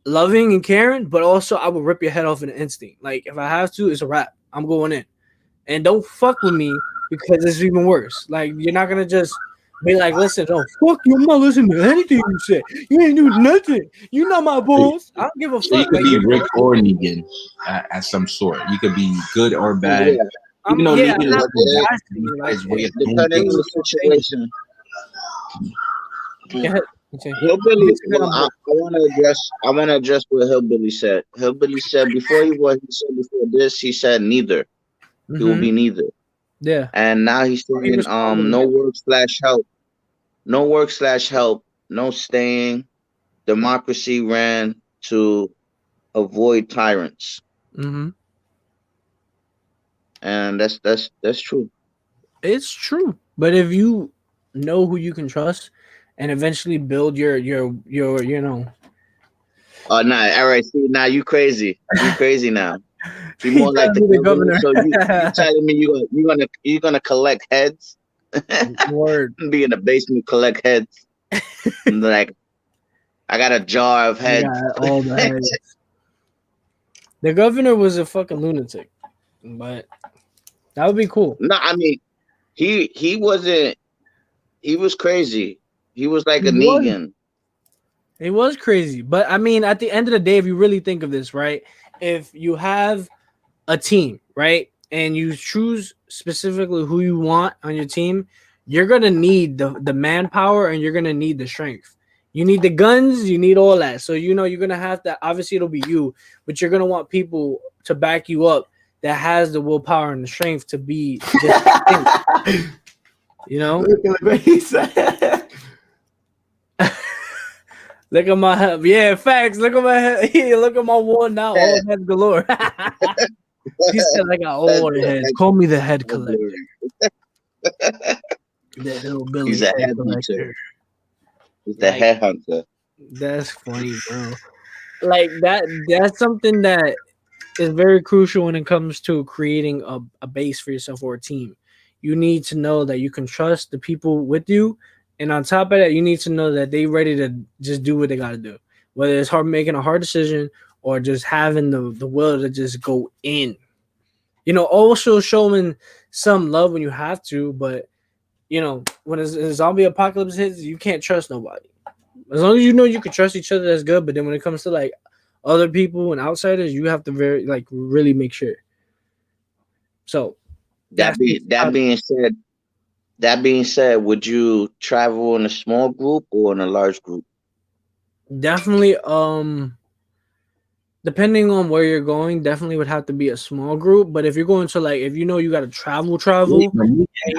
loving and caring, but also I will rip your head off in an instinct. Like if I have to, it's a wrap. I'm going in, and don't fuck with me because it's even worse. Like you're not gonna just be like, listen, oh fuck you, I'm not listening to anything you say. You ain't do nothing. You're not my boss. I don't give a So you fuck. could Like, be Rick or Negan at some sort. You could be good or bad. Yeah, Even though yeah, Negan I'm not is bombastic, like, his way of doing depending on things. the situation. go ahead. Okay. Hillbilly, well, I want to address what Hillbilly said. Hillbilly said before this, he said neither. He will be neither. Yeah. And now he's saying no work/help. No work/help. No staying. Democracy ran to avoid tyrants. Mm-hmm. And that's true. It's true. But if you know who you can trust and eventually build your you know. Oh nah, all right. See, now you crazy. You crazy now. Be He more like telling the me the governor. governor. So you telling me you're gonna collect heads? Word. Be in the basement, collect heads. And like, I got a jar of I heads. got all the heads. The governor was a fucking lunatic. But that would be cool. No, I mean, he wasn't he was crazy. He was like He a was. Negan. It was crazy. But I mean, at the end of the day, if you really think of this, right? If you have a team, right? And you choose specifically who you want on your team, you're gonna need the manpower and you're gonna need the strength. You need the guns, you need all that. So you know you're gonna have to obviously it'll be you, but you're gonna want people to back you up that has the willpower and the strength to be this, you know. Look what he said. Look at my head. Yeah, facts. Look at my head. Yeah, look at my wall now. All heads galore. He said I got all the heads. Call me the head collector. The hillbilly He's a head head collector. hunter. He's the head hunter. That's funny, bro. Like that's something that is very crucial when it comes to creating a base for yourself or a team. You need to know that you can trust the people with you. And on top of that, you need to know that they ready to just do what they got to do. Whether it's hard making a hard decision or just having the will to just go in. You know, also showing some love when you have to, but you know, when a zombie apocalypse hits, you can't trust nobody. As long as you know you can trust each other, that's good. But then when it comes to like other people and outsiders, you have to really make sure. So That being said, would you travel in a small group or in a large group? definitely depending on where you're going, definitely would have to be a small group. But if you're going to like if you know you gotta travel,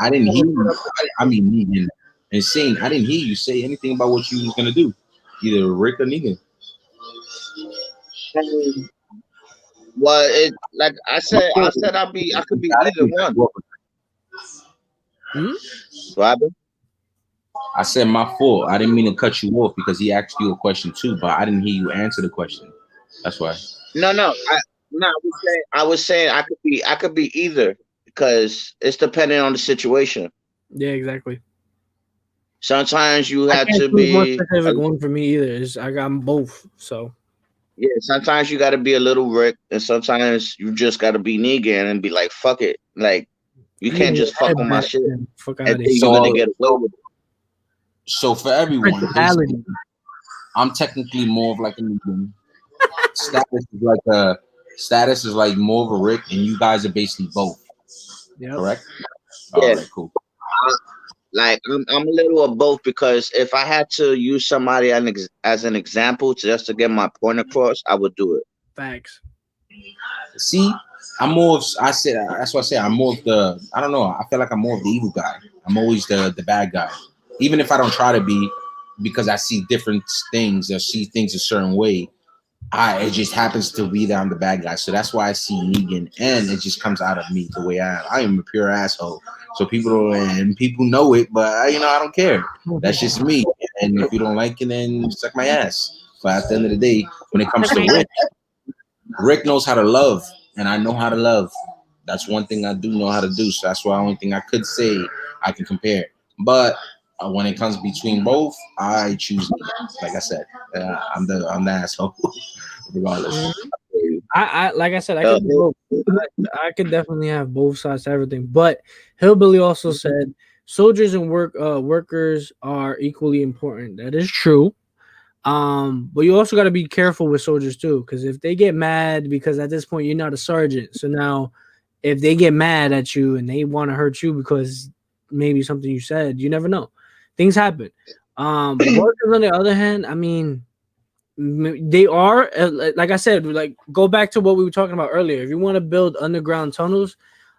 I didn't hear you. I mean, Negan. Insane. I didn't hear you say anything about what you was gonna do. Either Rick or Negan. Well, it like I said I could be either one. What happened? I said my fault. I didn't mean to cut you off because he asked you a question too, but I didn't hear you answer the question. That's why. No, I was saying I could be either because it's depending on the situation. Yeah, exactly. Sometimes you I have can't to choose one be specific one for me either. I got them both. So yeah, sometimes you got to be a little Rick, and sometimes you just got to be Negan and be like, "Fuck it!" Like you can't just fuck on my shit and fuck out of think here. you're gonna get away with it. So for everyone, Personality. basically, I'm technically more of like a Negan. Status is like more of a Rick, and you guys are basically both. Yep. Correct? Yeah. All right, cool. Like I'm a little of both because if I had to use somebody as an example just to get my point across, I would do it. Facts. See, I'm more of. I said that's what I said. I'm more of the. I don't know. I feel like I'm more of the evil guy. I'm always the bad guy, even if I don't try to be, because I see different things or see things a certain way. It just happens to be that I'm the bad guy. So that's why I see Negan, and it just comes out of me the way I am. I am a pure asshole. So people know it, but I don't care. That's just me. And if you don't like it, then suck my ass. But at the end of the day, when it comes to Rick knows how to love, and I know how to love. That's one thing I do know how to do. So that's why the only thing I could say I can compare. But when it comes between both, I choose Negan. Like I said, I'm the asshole. Regardless. I like I said, I could do both. I could definitely have both sides to everything. But Hillbilly also said soldiers and workers are equally important. That is true. But you also got to be careful with soldiers too, because if they get mad, because at this point you're not a sergeant, so now if they get mad at you and they want to hurt you because maybe something you said, you never know. Things happen. Workers on the other hand, I mean, they are like I said, like go back to what we were talking about earlier. If you want to build underground tunnels,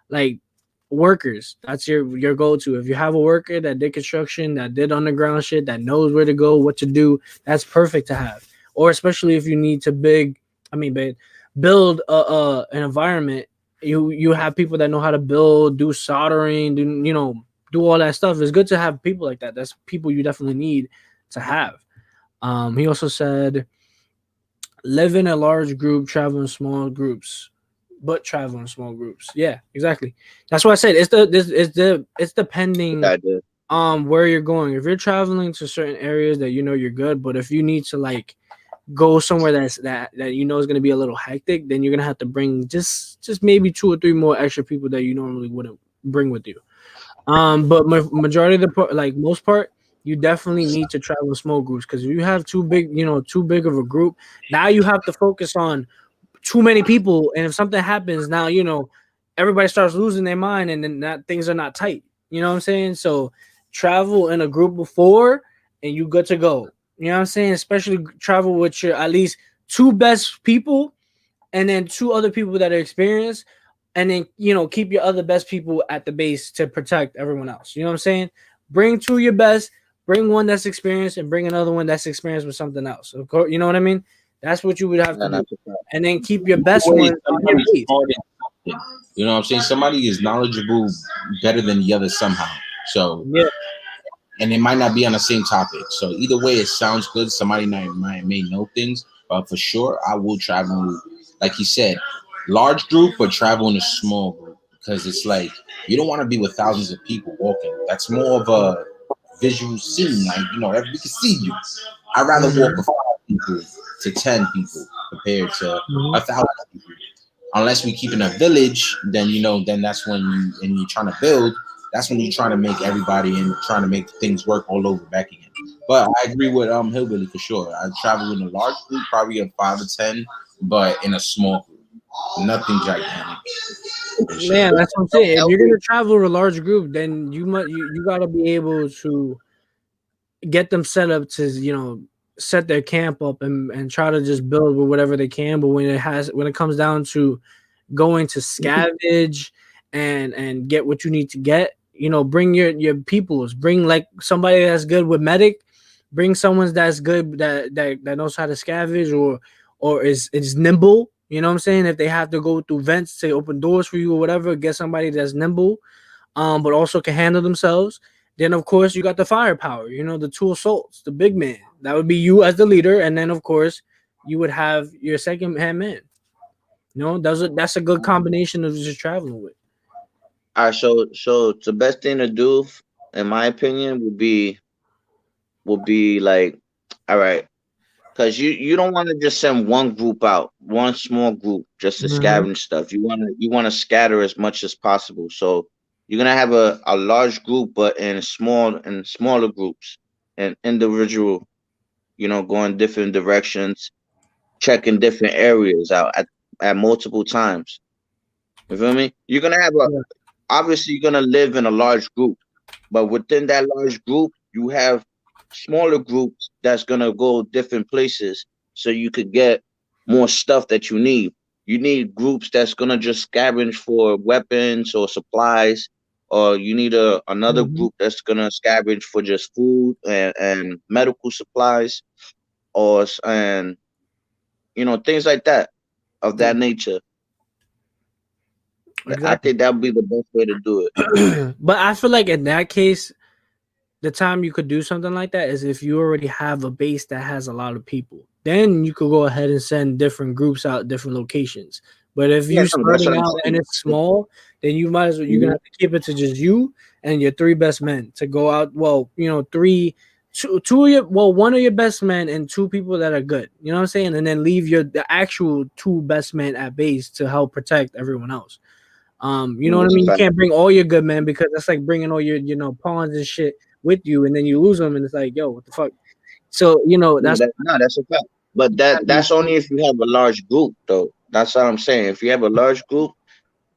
like workers, that's your go-to. If you have a worker that did construction, that did underground shit, that knows where to go, what to do, that's perfect to have. Or especially if you need to build an environment, you have people that know how to build, do soldering, do all that stuff. It's good to have people like that. That's people you definitely need to have. He also said, live in a large group, travel in small groups, but travel in small groups. Yeah, exactly. That's what I said. It's depending on where you're going. If you're traveling to certain areas that you're good, but if you need to like go somewhere that is going to be a little hectic, then you're gonna have to bring just maybe 2 or 3 more extra people that you normally wouldn't bring with you. But majority of the like most part, you definitely need to travel in small groups because if you have too big of a group, now you have to focus on too many people, and if something happens, now everybody starts losing their mind, and then that things are not tight. You know what I'm saying? So travel in a group before, and you good to go. You know what I'm saying? Especially travel with your at least two best people, and then two other people that are experienced, and then keep your other best people at the base to protect everyone else. You know what I'm saying? Bring two of your best, bring one that's experienced, and bring another one that's experienced with something else. Of course, you know what I mean? That's what you would have to do, and then keep your best Wait, one on your base. You know what I'm saying? Somebody is knowledgeable better than the other somehow. So Yeah, and it might not be on the same topic. So either way, it sounds good. Somebody may know things, but for sure, I will travel. Like he said, large group, but travel in a small group because it's like you don't want to be with thousands of people walking. That's more of a visual scene. Like we can see you. I'd rather walk with 5 people to 10 people compared to 1,000 people. Unless we keep in a village, then then that's when you're trying to build. That's when you're trying to make everybody and trying to make things work all over back again. But I agree with Hillbilly for sure. I travel in a large group, probably a 5 to 10, but in a small group, nothing gigantic. man, that's what I'm saying. If you're gonna travel with a large group, then you gotta be able to get them set up to set their camp up and try to just build with whatever they can. But when it comes down to going to scavenge and get what you need to get, bring your peoples, bring like somebody that's good with medic, bring someone that's good that knows how to scavenge or is nimble. You know what I'm saying? If they have to go through vents to open doors for you or whatever, get somebody that's nimble, but also can handle themselves. Then of course you got the firepower, the two assaults, the big man. That would be you as the leader, and then of course you would have your second hand man. That's a good combination of just traveling with. All right, so the best thing to do, in my opinion, would be like, all right, because you don't want to just send one group out, one small group, just to Mhm. scavenge stuff. You want to scatter as much as possible. So you're gonna have a large group, but in smaller groups and individual, going different directions, checking different areas out at multiple times. You feel me? You're gonna have Yeah. obviously you're gonna live in a large group, but within that large group, you have smaller groups that's gonna go different places so you could get more stuff that you need. You need groups that's gonna just scavenge for weapons or supplies, or you need another Mhm. group that's gonna scavenge for just food and medical supplies, and things like that of that nature. I Exactly. think that would be the best way to do it. But I feel like in that case, the time you could do something like that is if you already have a base that has a lot of people. Then you could go ahead and send different groups out different locations. But if Yeah, you no, that's what starting I'm out and saying. it's small, then you might as well you're gonna have to keep it to just you and your three best men to go out. Well, two of your one of your best men and two people that are good. You know what I'm saying? And then leave the actual two best men at base to help protect everyone else. You know No, what I that's a mean? You fact. can't bring all your good men because that's like bringing all your pawns and shit with you, and then you lose them, and it's like, yo, what the fuck? So No, that's that's a fact. But that's only if you have a large group, though. That's what I'm saying. If you have a large group,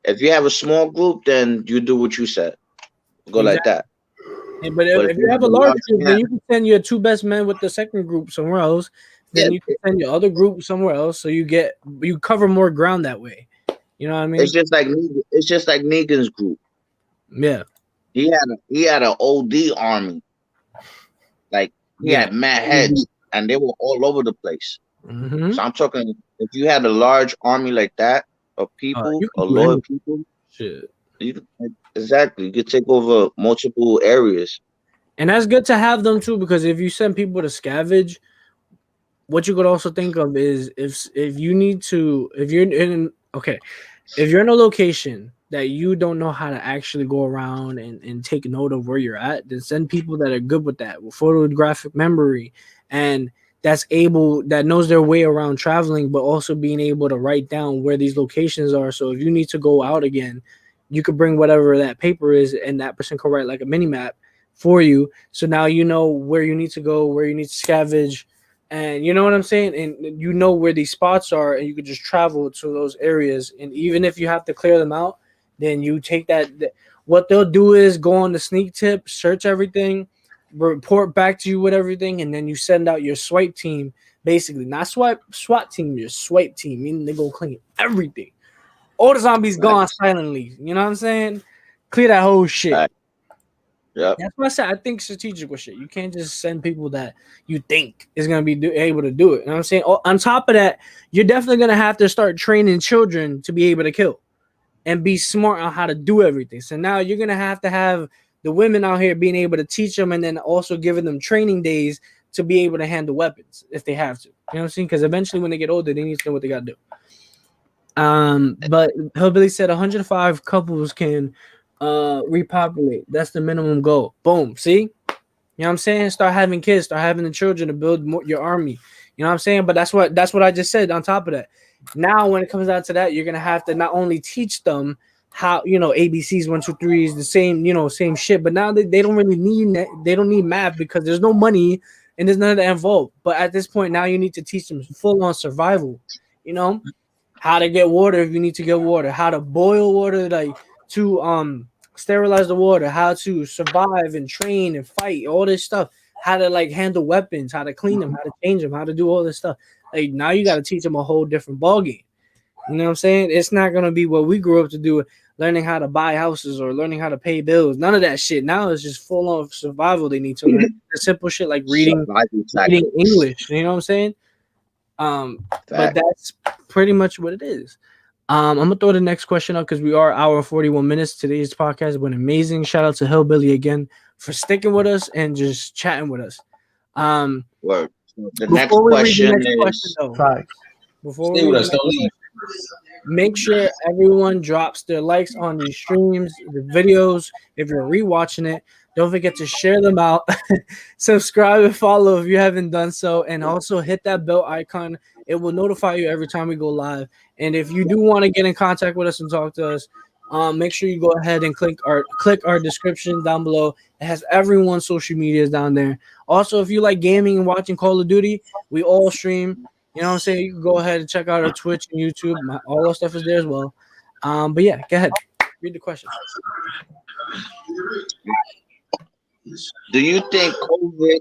if you have a small group, then you do what you said. Go like exactly. that. But But if if you you have have a a large large group, then camp, you can send your two best men with the second group somewhere else. yeah, Then you can send your other group somewhere else, so you cover more ground that way. You know what I it's mean? just like Negan's group. Yeah, He had an OD army. Like he yeah. had mad heads, and they were all over the place. Mm-hmm. So I'm talking, if you had a large army like that of people, You can or do loyal anything. people, Shit. you exactly you could take over multiple areas. And that's good to have them too, because if you send people to scavenge, what you could also think of is if you need to if you're in okay if you're in a location that you don't know how to actually go around and take note of where you're at, then send people that are good with that, with photographic memory, and that knows their way around traveling, but also being able to write down where these locations are. So if you need to go out again, you could bring whatever that paper is, and that person could write like a mini map for you. So now you know where you need to go, where you need to scavenge, and you know what I'm saying, and you know where these spots are, and you could just travel to those areas. And even if you have to clear them out, then you take that. What they'll do is go on the sneak tip, search everything, report back to you with everything, and then you send out your swipe team. Basically, not SWAT team, your swipe team, meaning they go clean everything. All the zombies gone silently. You know what I'm saying? Clear that whole shit. Right. Yep. That's what I said. I think strategic with shit. You can't just send people that you think is gonna be able to do it. You know what I'm saying? On top of that, you're definitely gonna have to start training children to be able to kill and be smart on how to do everything. So now you're gonna have the women out here being able to teach them, and then also giving them training days to be able to handle weapons if they have to. You know what I'm saying? Because eventually, when they get older, they need to know what they got to do. But Hillbilly said 105 couples can repopulate. That's the minimum goal. Boom. See? You know what I'm saying? Start having kids, start having the children to build your army. You know what I'm saying? But that's what I just said on top of that. Now, when it comes down to that, you're gonna have to not only teach them how, ABCs, 1, 2, 3s, the same, same shit. But now they don't really need that. They don't need math because there's no money and there's none of that involved. But at this point, now you need to teach them full on survival. How to get water if you need to get water, how to boil water, like to sterilize the water, how to survive and train and fight, all this stuff, how to like handle weapons, how to clean them, how to change them, how to do all this stuff. Like now you got to teach them a whole different ballgame. You know what I'm saying? It's not gonna be what we grew up to do, learning how to buy houses or learning how to pay bills. None of that shit. Now it's just full on survival. They need to learn the simple shit like reading English. You know what I'm saying? But that's pretty much what it is. I'm gonna throw the next question up because we are hour and 41 minutes. Today's podcast has been amazing. Shout out to Hillbilly again for sticking with us and just chatting with us. Word. The next question is before we make sure everyone drops their likes on these streams, the videos. If you're rewatching it, don't forget to share them out. Subscribe and follow if you haven't done so, and also hit that bell icon. It will notify you every time we go live. And if you do want to get in contact with us and talk to us, make sure you go ahead and click our description down below. It has everyone's social medias down there. Also, if you like gaming and watching Call of Duty, we all stream. You know what I'm saying? You can go ahead and check out our Twitch and YouTube. All our stuff is there as well. But yeah, go ahead. Read the question. Do you think COVID?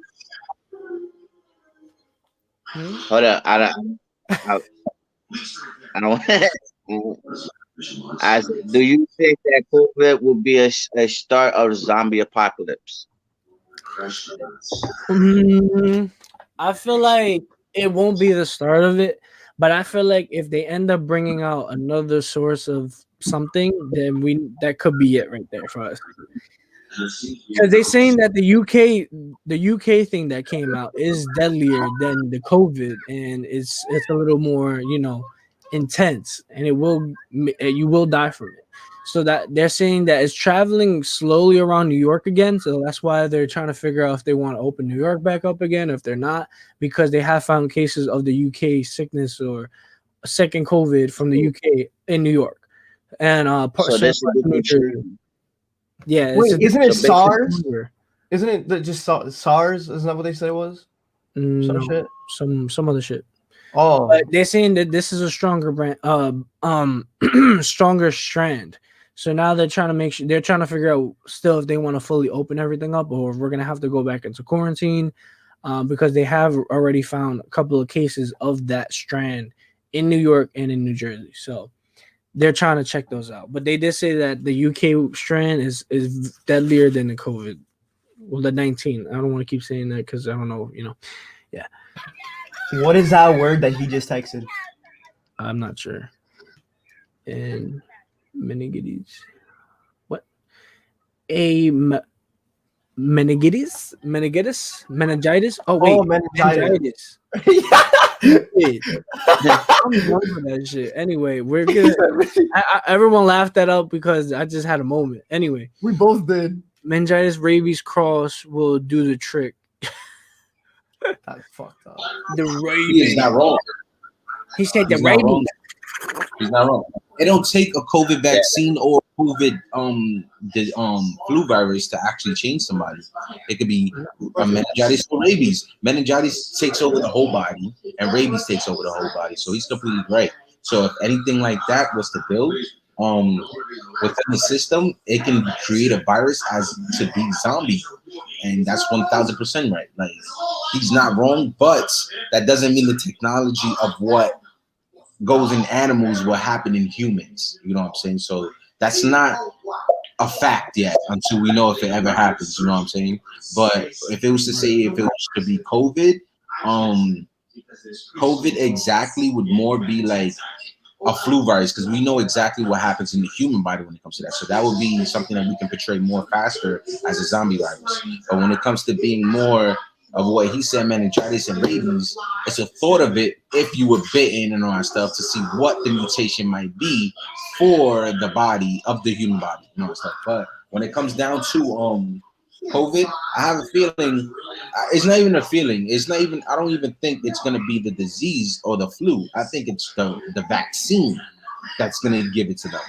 Hold up, I don't. Do you think that COVID will be a start of zombie apocalypse? I feel like it won't be the start of it, but I feel like if they end up bringing out another source of something, then that could be it right there for us. Because they're saying that the UK thing that came out is deadlier than the COVID, and it's a little more intense, and you will die from it. So that they're saying that it's traveling slowly around New York again. So that's why they're trying to figure out if they want to open New York back up again, if they're not, because they have found cases of the UK sickness or a second COVID from the UK in New York, and so this is yeah. Wait, isn't it SARS? Isn't it just SARS? Isn't that what they said it was? Some shit. Some other shit. Oh, but they're saying that this is a stronger stronger strand. So now they're trying to figure out still if they want to fully open everything up, or if we're gonna have to go back into quarantine, because they have already found a couple of cases of that strand in New York and in New Jersey. So they're trying to check those out. But they did say that the UK strand is deadlier than the COVID. Well, the 19. I don't want to keep saying that because I don't know, Yeah. What is that word that he just texted? I'm not sure. And meningitis. What? Meningitis? Oh wait, meningitis. I'm done with that shit. Anyway, we're good. Everyone laughed that up because I just had a moment. Anyway, we both did. Meningitis, rabies cross will do the trick. That's fucked up. The rabies. He's not wrong. He said the rabies. He's not wrong. It don't take a COVID vaccine or COVID the flu virus to actually change somebody. It could be meningitis or rabies. Meningitis takes over the whole body, and rabies takes over the whole body. So he's completely right. So if anything like that was to build within the system, it can create a virus as to be zombie, and that's 1000% right. Like he's not wrong, but that doesn't mean the technology of what goes in animals will happen in humans. You know what I'm saying? So that's not a fact yet until we know if it ever happens. You know what I'm saying? But if it was to say if it was to be COVID, COVID exactly would more be like a flu virus because we know exactly what happens in the human body when it comes to that. So that would be something that we can portray more faster as a zombie virus. But when it comes to being more of what he said, meningitis and rabies, it's a thought of it if you were bitten and all that stuff to see what the mutation might be for the body of the human body, you know, and stuff. But when it comes down to COVID, I have a feeling. It's not even a feeling. It's not even. I don't even think it's gonna be the disease or the flu. I think it's the vaccine that's gonna give it to them.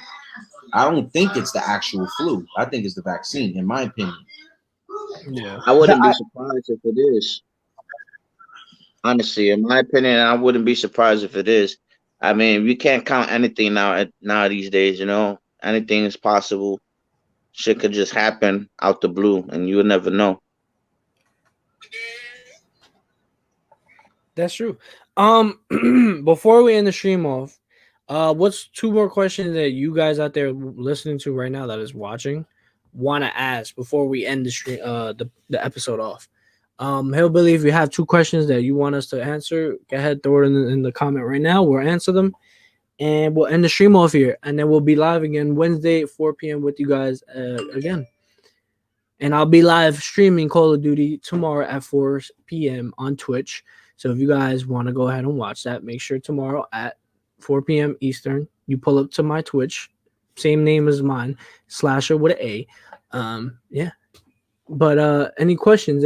I don't think it's the actual flu. I think it's the vaccine, in my opinion. Yeah. I wouldn't be surprised if it is. Honestly, in my opinion, I wouldn't be surprised if it is. I mean, we can't count anything now these days. You know, anything is possible. Shit could just happen out the blue, and you would never know. That's true. Before we end the stream off, what's two more questions that you guys out there listening to right now that is watching want to ask before we end the stream, the episode off? Hillbilly, if you have two questions that you want us to answer, go ahead, throw it in the comment right now. We'll answer them, and we'll end the stream off here, and then we'll be live again Wednesday at 4 p.m. with you guys again. And I'll be live streaming Call of Duty tomorrow at 4 p.m. on Twitch. So if you guys want to go ahead and watch that, make sure tomorrow at 4 p.m. Eastern, you pull up to my Twitch, same name as mine, Slasher with an A. Yeah. But any questions?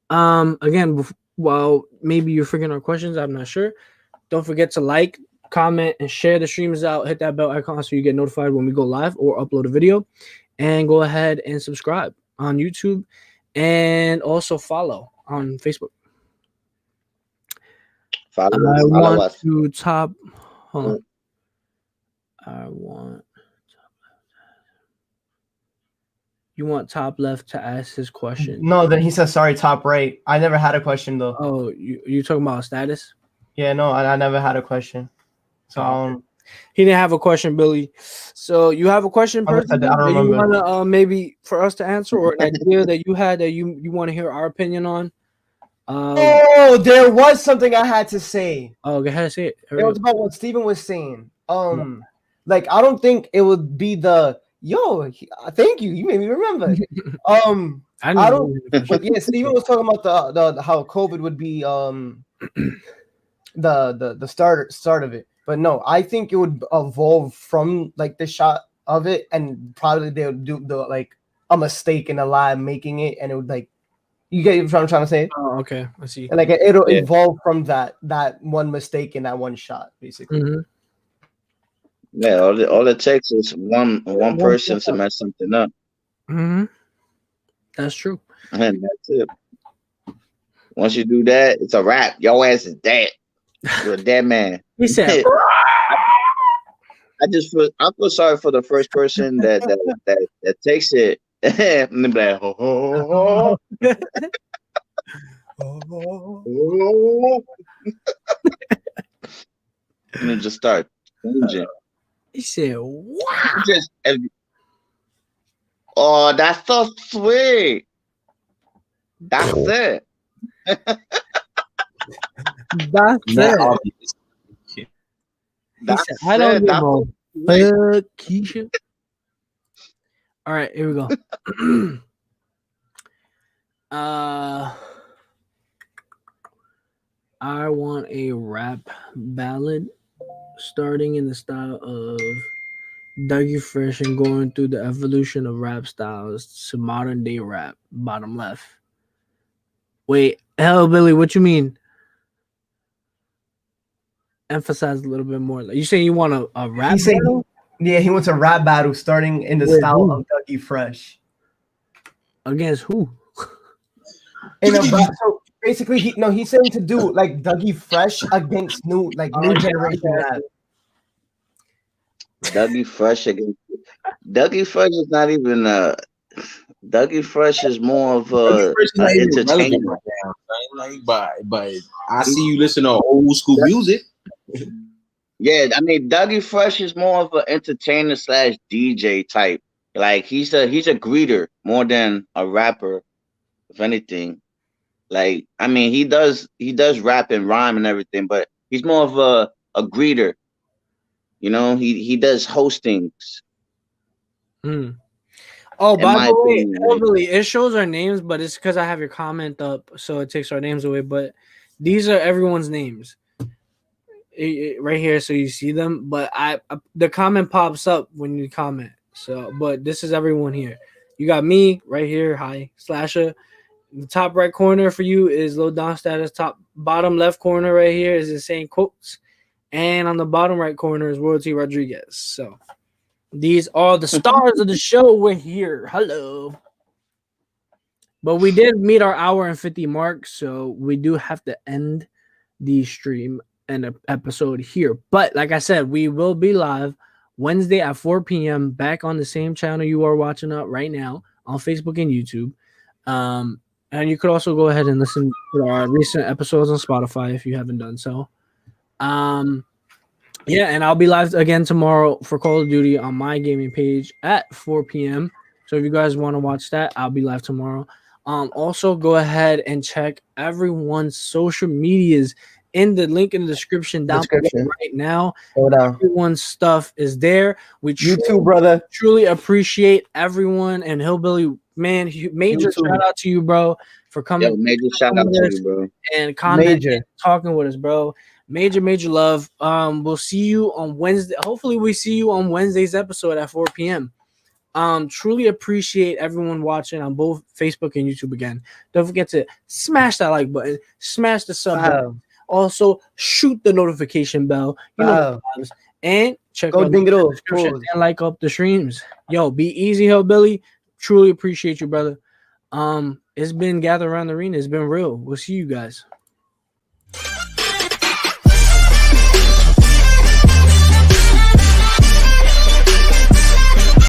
Again, while maybe you're figuring out questions, I'm not sure. Don't forget to like, comment, and share the streams out. Hit that bell icon so you get notified when we go live or upload a video. And go ahead and subscribe on YouTube and also follow on Facebook. Follow I want us. to top. Hold on. You want top left to ask his question? No, then he says sorry, top right. I never had a question though. Oh, you talking about status? Yeah, no, I never had a question. So he didn't have a question, Billy. So you have a question, person that you want to maybe for us to answer, or an idea that you had that you want to hear our opinion on? Oh, there was something I had to say. Oh, go ahead, say it. It was about what Steven was saying. Like I don't think it would be the thank you. You made me remember. I don't. But yeah, Steven was talking about the how COVID would be the start of it. But no, I think it would evolve from like the shot of it, and probably they would do a mistake in the lab making it, and it would like. You get what I'm trying to say? Oh, okay. I see. And like it'll evolve from that one mistake in that one shot, basically. Mm-hmm. Yeah, all it takes is one person to mess something up. Mm-hmm. That's true. And that's it. Once you do that, it's a wrap. Your ass is dead. You're a dead man. He said. I feel sorry for the first person that takes it. And then be like, oh. And then just start changing. He said, wow. Oh, that's so sweet. That's it. That's it. I don't know. Keisha. All right, here we go. I want a rap ballad starting in the style of Dougie Fresh and going through the evolution of rap styles to modern day rap. Bottom left. Wait, Billy, what you mean? Emphasize a little bit more. You saying you want a rap battle? Yeah, he wants a rap battle starting in the With style who? of Dougie Fresh. Against who? So basically, he's saying to do like Dougie Fresh against new generation rap. Dougie Fresh against Dougie Fresh is not even Dougie Fresh is more of Dougie Fresh is not even relevant entertainer. right now, son. Like, but I see you listen to old school music. Yeah, I mean Dougie Fresh is more of an entertainer slash DJ type. Like he's a greeter more than a rapper, if anything. Like I mean he does rap and rhyme and everything, but he's more of a greeter. You know, he does hostings. Hmm. Oh, In by my the way, opinion, like, Hillbilly, it shows our names, but it's because I have your comment up, so it takes our names away. But these are everyone's names right here, so you see them. But the comment pops up when you comment. So, but this is everyone here. You got me right here. Hi, Slasher. The top right corner for you is Low Down Status. Top bottom left corner right here is Insane Quotes, and on the bottom right corner is Royalty Rodriguez. So. These are the stars of the show. We're here. Hello. But we did meet our hour and 50 mark, so we do have to end the stream and the episode here. But like I said, we will be live Wednesday at 4 p.m. back on the same channel you are watching up right now on Facebook and YouTube. And you could also go ahead and listen to our recent episodes on Spotify if you haven't done so. Yeah, and I'll be live again tomorrow for Call of Duty on my gaming page at 4 p.m. So if you guys want to watch that, I'll be live tomorrow. Also, go ahead and check everyone's social medias in the link in the description down below right now. Everyone's stuff is there. We brother. Truly appreciate everyone, and Hillbilly, man, major shout out to you, bro, for coming. Yo, major shout out to you, bro. And commenting, talking with us, bro. Major love. We'll see you on Wednesday. Hopefully, we see you on Wednesday's episode at 4 p.m. Truly appreciate everyone watching on both Facebook and YouTube again. Don't forget to smash that like button, smash the sub button. Also, shoot the notification bell. You know, and check out the description and like up the streams. Yo, be easy, Hillbilly. Truly appreciate you, brother. It's been Gather Around the Arena. It's been real. We'll see you guys.